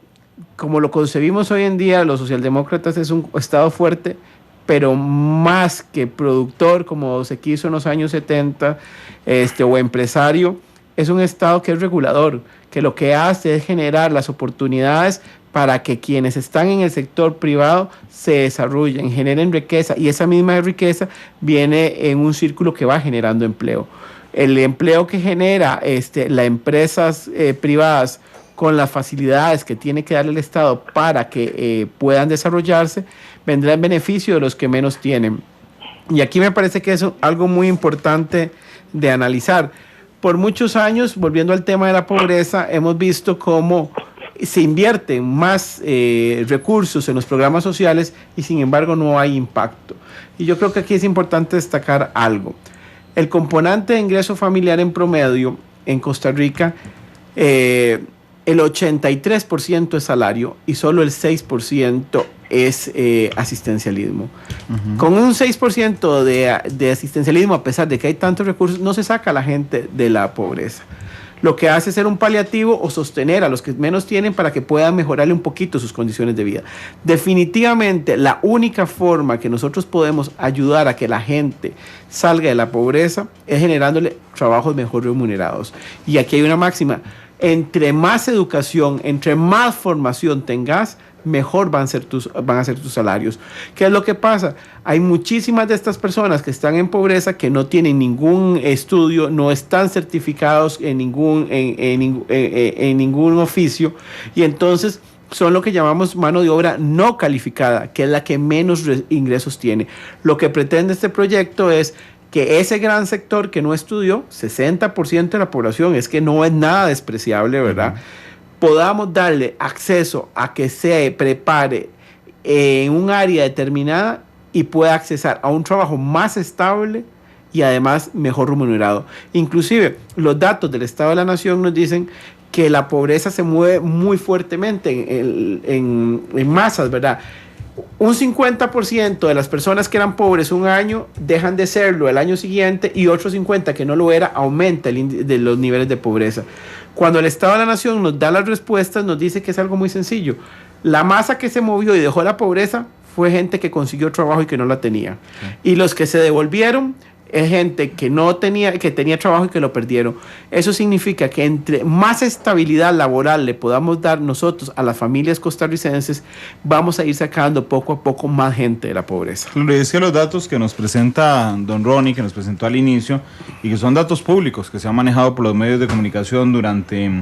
como lo concebimos hoy en día, los socialdemócratas, es un Estado fuerte, pero más que productor, como se quiso en los años 70, o empresario, es un Estado que es regulador, que lo que hace es generar las oportunidades para que quienes están en el sector privado se desarrollen, generen riqueza, y esa misma riqueza viene en un círculo que va generando empleo. El empleo que genera las empresas privadas con las facilidades que tiene que darle el Estado para que puedan desarrollarse, vendrá en beneficio de los que menos tienen. Y aquí me parece que es algo muy importante de analizar. Por muchos años, volviendo al tema de la pobreza, hemos visto cómo se invierten más recursos en los programas sociales y sin embargo no hay impacto. Y yo creo que aquí es importante destacar algo. El componente de ingreso familiar en promedio en Costa Rica, el 83% es salario y solo el 6% es asistencialismo. Uh-huh. Con un 6% de asistencialismo, a pesar de que hay tantos recursos, no se saca a la gente de la pobreza. Lo que hace es ser un paliativo o sostener a los que menos tienen para que puedan mejorarle un poquito sus condiciones de vida. Definitivamente, la única forma que nosotros podemos ayudar a que la gente salga de la pobreza es generándole trabajos mejor remunerados. Y aquí hay una máxima: entre más educación, entre más formación tengas, mejor van a ser tus salarios. ¿Qué es lo que pasa? Hay muchísimas de estas personas que están en pobreza que no tienen ningún estudio, no están certificados en ningún oficio, y entonces son lo que llamamos mano de obra no calificada, que es la que menos ingresos tiene. Lo que pretende este proyecto es que ese gran sector que no estudió, 60% de la población, es que no es nada despreciable, ¿verdad? podamos darle acceso a que se prepare en un área determinada y pueda accesar a un trabajo más estable y además mejor remunerado. Inclusive los datos del Estado de la Nación nos dicen que la pobreza se mueve muy fuertemente en masas, ¿verdad? Un 50% de las personas que eran pobres un año dejan de serlo el año siguiente, y otro 50% que no lo era aumenta de los niveles de pobreza. Cuando el Estado de la Nación nos da las respuestas, nos dice que es algo muy sencillo. La masa que se movió y dejó la pobreza fue gente que consiguió trabajo y que no la tenía. Y los que se devolvieron es gente que tenía trabajo y que lo perdieron. Eso significa que entre más estabilidad laboral le podamos dar nosotros a las familias costarricenses, vamos a ir sacando poco a poco más gente de la pobreza. Le decía los datos que nos presenta don Ronnie, que nos presentó al inicio, y que son datos públicos que se han manejado por los medios de comunicación durante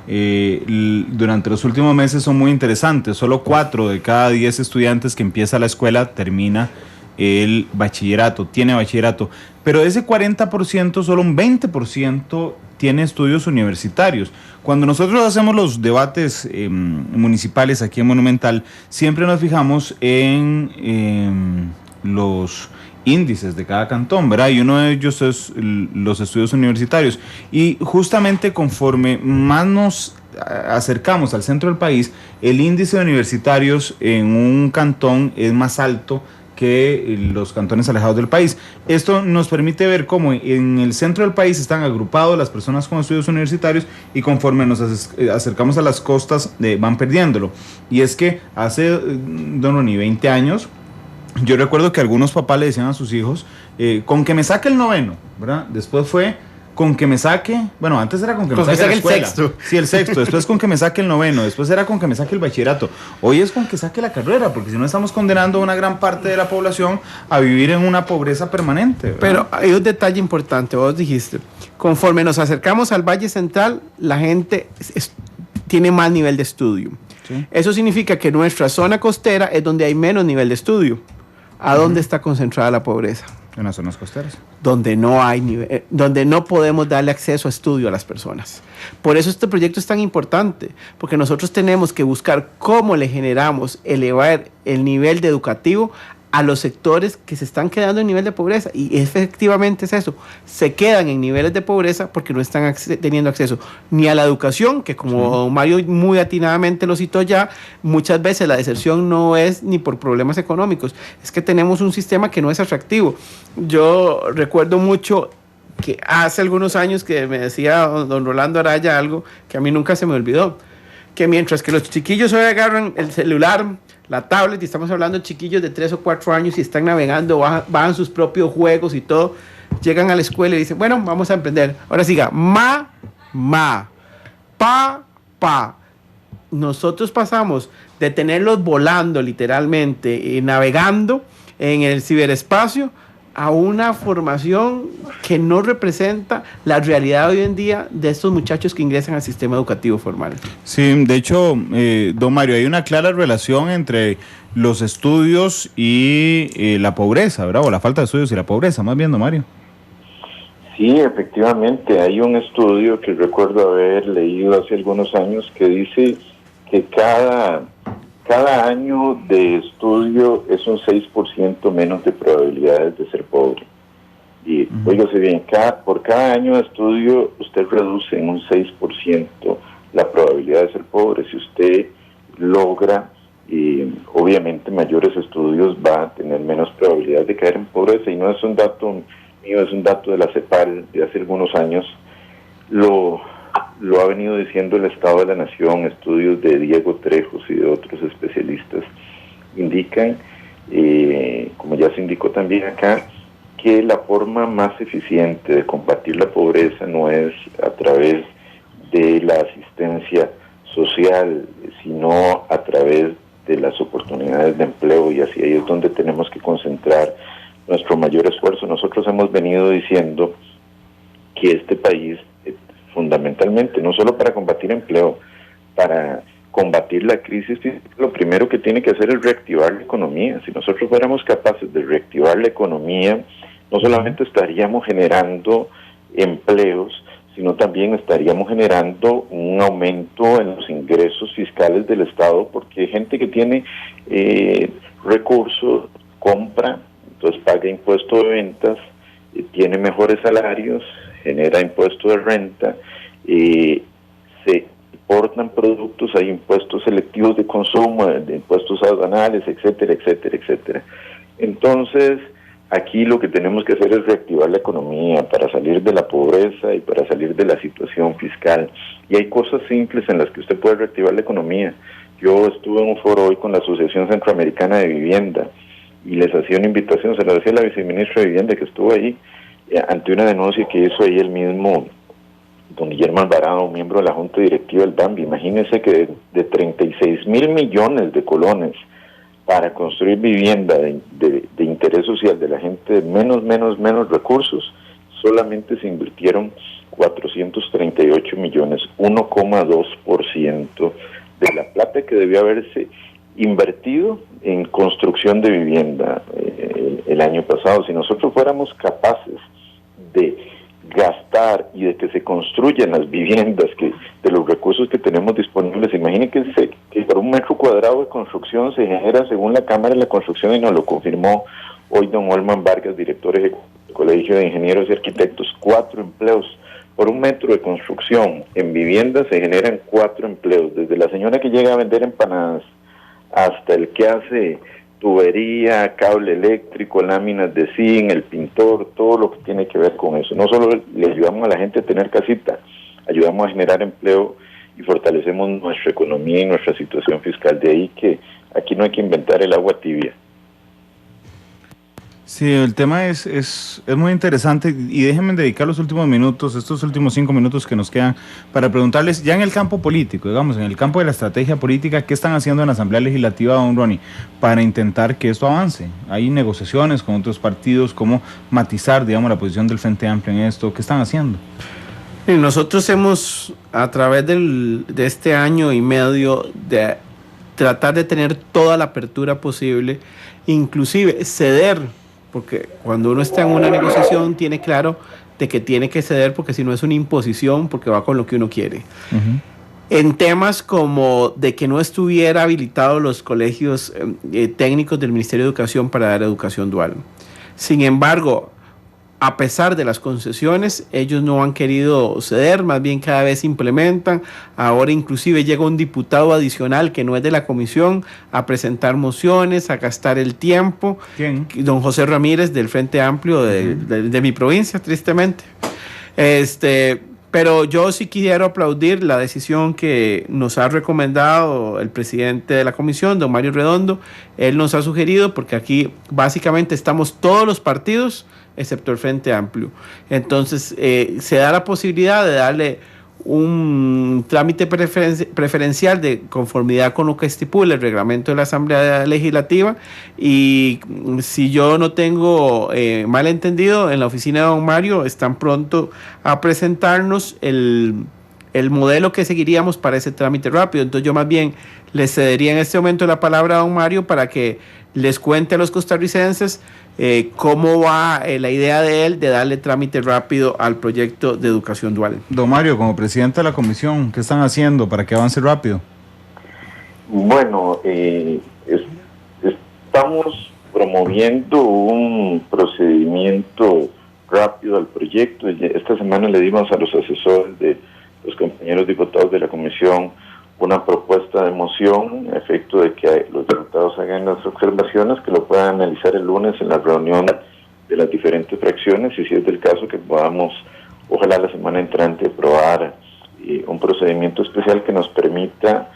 los últimos meses, son muy interesantes. Solo 4 de cada 10 estudiantes que empieza la escuela termina el bachillerato, tiene bachillerato, pero de ese 40%, solo un 20% tiene estudios universitarios. Cuando nosotros hacemos los debates municipales aquí en Monumental, siempre nos fijamos en los índices de cada cantón, ¿verdad? Y uno de ellos es los estudios universitarios. Y justamente conforme más nos acercamos al centro del país, el índice de universitarios en un cantón es más alto que los cantones alejados del país. Esto nos permite ver cómo en el centro del país están agrupados las personas con estudios universitarios, y conforme nos acercamos a las costas van perdiéndolo. Y es que hace, don Ronnie, 20 años, yo recuerdo que algunos papás le decían a sus hijos, con que me saque el 9º, ¿verdad? Después fue con que me saque, bueno, antes era con que me saque la escuela. El sexto. Sí, el sexto. Después con que me saque el 9º. Después era con que me saque el bachillerato. Hoy es con que saque la carrera, porque si no estamos condenando a una gran parte de la población a vivir en una pobreza permanente, ¿verdad? Pero hay un detalle importante. Vos dijiste, conforme nos acercamos al Valle Central, la gente tiene más nivel de estudio. ¿Sí? Eso significa que nuestra zona costera es donde hay menos nivel de estudio. ¿A dónde está concentrada la pobreza? En las zonas costeras. Donde no hay nivel, donde no podemos darle acceso a estudio a las personas. Por eso este proyecto es tan importante, porque nosotros tenemos que buscar cómo le generamos elevar el nivel de educativo a los sectores que se están quedando en nivel de pobreza. Y efectivamente es eso, se quedan en niveles de pobreza porque no están teniendo acceso ni a la educación, que como Mario muy atinadamente lo citó ya, muchas veces la deserción no es ni por problemas económicos, es que tenemos un sistema que no es atractivo. Yo recuerdo mucho que hace algunos años que me decía don Rolando Araya algo que a mí nunca se me olvidó, que mientras que los chiquillos hoy agarran el celular, la tablet, y estamos hablando de chiquillos de 3 o 4 años y están navegando, bajan sus propios juegos y todo, llegan a la escuela y dicen, bueno, vamos a emprender. Ahora siga, pa. Nosotros pasamos de tenerlos volando literalmente y navegando en el ciberespacio a una formación que no representa la realidad hoy en día de estos muchachos que ingresan al sistema educativo formal. Sí, de hecho, don Mario, hay una clara relación entre los estudios y la pobreza, ¿verdad? O la falta de estudios y la pobreza, más bien, don Mario. Sí, efectivamente, hay un estudio que recuerdo haber leído hace algunos años que dice que cada año de estudio es un 6% menos de probabilidades de ser pobre. Y óigase bien, por cada año de estudio usted reduce en un 6% la probabilidad de ser pobre. Si usted logra, obviamente, mayores estudios, va a tener menos probabilidad de caer en pobreza. Y no es un dato mío, es un dato de la CEPAL de hace algunos años. Lo ha venido diciendo el Estado de la Nación, estudios de Diego Trejos y de otros especialistas indican, como ya se indicó también acá, que la forma más eficiente de combatir la pobreza no es a través de la asistencia social, sino a través de las oportunidades de empleo, y así ahí es donde tenemos que concentrar nuestro mayor esfuerzo. Nosotros hemos venido diciendo que este país, fundamentalmente, no solo para combatir empleo, para combatir la crisis, lo primero que tiene que hacer es reactivar la economía. Si nosotros fuéramos capaces de reactivar la economía, no solamente estaríamos generando empleos, sino también estaríamos generando un aumento en los ingresos fiscales del Estado, porque hay gente que tiene recursos, compra, entonces paga impuesto de ventas, tiene mejores salarios, genera impuesto de renta, se importan productos, hay impuestos selectivos de consumo, de impuestos aduanales, etcétera, etcétera, etcétera. Entonces, aquí lo que tenemos que hacer es reactivar la economía para salir de la pobreza y para salir de la situación fiscal. Y hay cosas simples en las que usted puede reactivar la economía. Yo estuve en un foro hoy con la Asociación Centroamericana de Vivienda y les hacía una invitación, se lo decía la viceministra de Vivienda que estuvo ahí, ante una denuncia que hizo ahí el mismo don Guillermo Alvarado, miembro de la Junta Directiva del BAMBI. Imagínense que de 36 mil millones de colones para construir vivienda de interés social de la gente de menos recursos, solamente se invirtieron 438 millones, 1,2% de la plata que debió haberse invertido en construcción de vivienda el año pasado. Si nosotros fuéramos capaces de gastar y de que se construyan las viviendas de los recursos que tenemos disponibles, imagínense que por un metro cuadrado de construcción se genera, según la Cámara de la Construcción, y nos lo confirmó hoy don Olman Vargas, director ejecutivo del Colegio de Ingenieros y Arquitectos, 4 empleos. Por un metro de construcción en vivienda se generan 4 empleos, desde la señora que llega a vender empanadas hasta el que hace tubería, cable eléctrico, láminas de zinc, el pintor, todo lo que tiene que ver con eso. No solo le ayudamos a la gente a tener casita, ayudamos a generar empleo y fortalecemos nuestra economía y nuestra situación fiscal. De ahí que aquí no hay que inventar el agua tibia. Sí, el tema es muy interesante y déjenme dedicar los últimos minutos, estos últimos 5 minutos que nos quedan, para preguntarles, ya en el campo político, digamos, en el campo de la estrategia política, ¿qué están haciendo en la Asamblea Legislativa, don Ronnie, para intentar que esto avance? ¿Hay negociaciones con otros partidos? ¿Cómo matizar, digamos, la posición del Frente Amplio en esto? ¿Qué están haciendo? Nosotros hemos, a través de este año y medio, de tratar de tener toda la apertura posible, inclusive ceder, porque cuando uno está en una negociación tiene claro de que tiene que ceder, porque si no es una imposición, porque va con lo que uno quiere. Uh-huh. En temas como de que no estuviera habilitados los colegios técnicos del Ministerio de Educación para dar educación dual. Sin embargo, a pesar de las concesiones, ellos no han querido ceder, más bien cada vez implementan. Ahora inclusive llega un diputado adicional que no es de la comisión a presentar mociones, a gastar el tiempo. ¿Quién? Don José Ramírez, del Frente Amplio de mi provincia, tristemente. Pero yo sí quiero aplaudir la decisión que nos ha recomendado el presidente de la comisión, don Mario Redondo. Él nos ha sugerido, porque aquí básicamente estamos todos los partidos, excepto el Frente Amplio. Entonces, se da la posibilidad de darle un trámite preferencial de conformidad con lo que estipula el reglamento de la Asamblea Legislativa, y si yo no tengo malentendido, en la oficina de don Mario están pronto a presentarnos el modelo que seguiríamos para ese trámite rápido. Entonces yo más bien le cedería en este momento la palabra a don Mario para que les cuente a los costarricenses cómo va la idea de él de darle trámite rápido al proyecto de educación dual. Don Mario, como presidente de la comisión, ¿qué están haciendo para que avance rápido? Bueno, estamos promoviendo un procedimiento rápido al proyecto. Esta semana le dimos a los asesores de los compañeros diputados de la comisión una propuesta de moción a efecto de que los diputados hagan las observaciones, que lo puedan analizar el lunes en la reunión de las diferentes fracciones, y si es del caso que podamos, ojalá la semana entrante, aprobar un procedimiento especial que nos permita,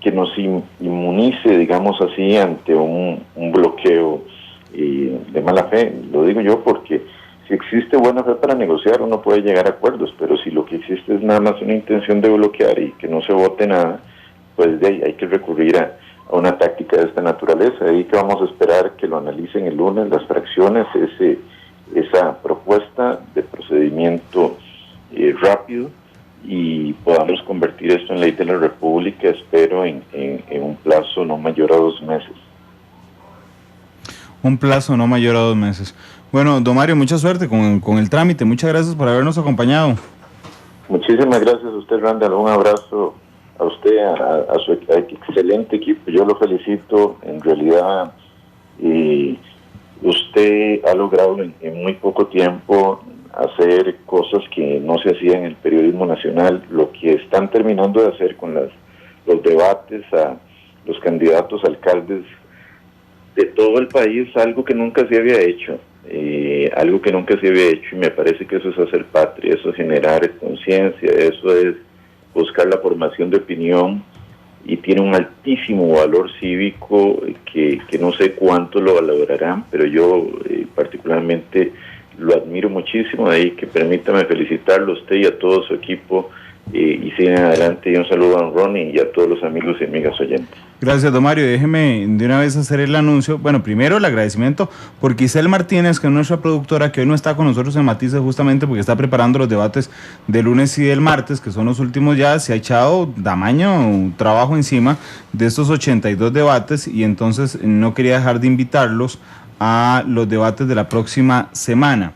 que nos inmunice, digamos así, ante un bloqueo de mala fe. Lo digo yo porque si existe buena fe para negociar, uno puede llegar a acuerdos, pero si lo que existe es nada más una intención de bloquear y que no se vote nada, pues de ahí hay que recurrir a una táctica de esta naturaleza. De ahí que vamos a esperar que lo analicen el lunes las fracciones, esa propuesta de procedimiento rápido, y podamos convertir esto en ley de la República, espero, en un plazo no mayor a 2 meses. Un plazo no mayor a 2 meses. Bueno, don Mario, mucha suerte con el trámite. Muchas gracias por habernos acompañado. Muchísimas gracias a usted, Randall. Un abrazo a usted, a su excelente equipo. Yo lo felicito. En realidad, usted ha logrado en muy poco tiempo hacer cosas que no se hacían en el periodismo nacional. Lo que están terminando de hacer con los debates a los candidatos alcaldes de todo el país, algo que nunca se había hecho. Y me parece que eso es hacer patria, eso es generar conciencia, eso es buscar la formación de opinión, y tiene un altísimo valor cívico que no sé cuánto lo valorarán, pero yo particularmente lo admiro muchísimo. De ahí que permítame felicitarlo a usted y a todo su equipo, y sigan adelante, y un saludo a don Ronnie y a todos los amigos y amigas oyentes. Gracias, don Mario. Déjeme de una vez hacer el anuncio. Bueno, primero el agradecimiento por Giselle Martínez, que es nuestra productora, que hoy no está con nosotros en Matices justamente porque está preparando los debates del lunes y del martes, que son los últimos ya. Se ha echado tamaño trabajo encima de estos 82 debates, y entonces no quería dejar de invitarlos a los debates de la próxima semana.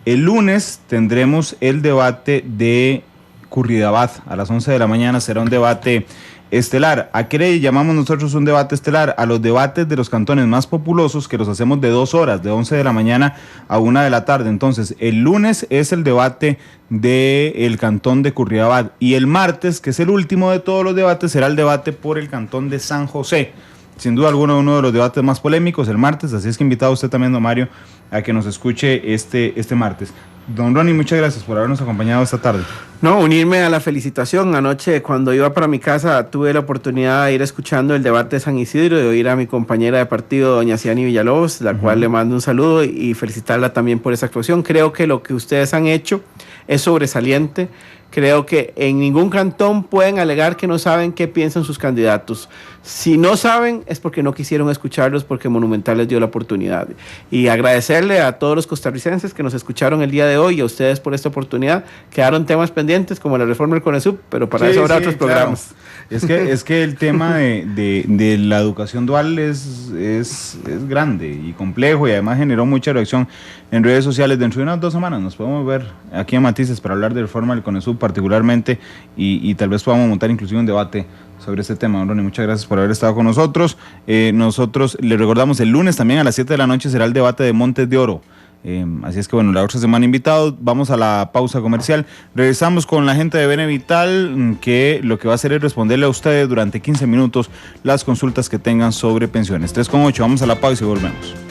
El lunes tendremos el debate de Curridabat a las 11 de la mañana. Será un debate estelar. ¿A qué le llamamos nosotros un debate estelar? A los debates de los cantones más populosos, que los hacemos de 2 horas, de 11 de la mañana a 1 de la tarde. Entonces, el lunes es el debate del cantón de Curridabat, y el martes, que es el último de todos los debates, será el debate por el cantón de San José. Sin duda alguna, uno de los debates más polémicos el martes, así es que invitado a usted también, don Mario, a que nos escuche este martes. Don Ronnie, muchas gracias por habernos acompañado esta tarde. No, unirme a la felicitación. Anoche, cuando iba para mi casa, tuve la oportunidad de ir escuchando el debate de San Isidro, de oír a mi compañera de partido, doña Ciani Villalobos, la cual le mando un saludo y felicitarla también por esa actuación. Creo que lo que ustedes han hecho es sobresaliente. Creo que en ningún cantón pueden alegar que no saben qué piensan sus candidatos. Si no saben, es porque no quisieron escucharlos, porque Monumental les dio la oportunidad. Y agradecerle a todos los costarricenses que nos escucharon el día de hoy, y a ustedes por esta oportunidad. Quedaron temas pendientes como la reforma del CONESUB, pero para eso habrá otros programas. Es que el tema de la educación dual es grande y complejo, y además generó mucha reacción en redes sociales. Dentro de unas 2 semanas nos podemos ver aquí en Matices para hablar de reforma del CONESUB particularmente, y tal vez podamos montar inclusive un debate sobre este tema. Don Ronnie, muchas gracias por haber estado con nosotros. Nosotros le recordamos, el lunes también a las 7 de la noche será el debate de Montes de Oro. Así es que bueno, la otra semana invitados. Vamos a la pausa comercial. Regresamos con la gente de Benevital, que lo que va a hacer es responderle a ustedes durante 15 minutos las consultas que tengan sobre pensiones. 3:08, vamos a la pausa y volvemos.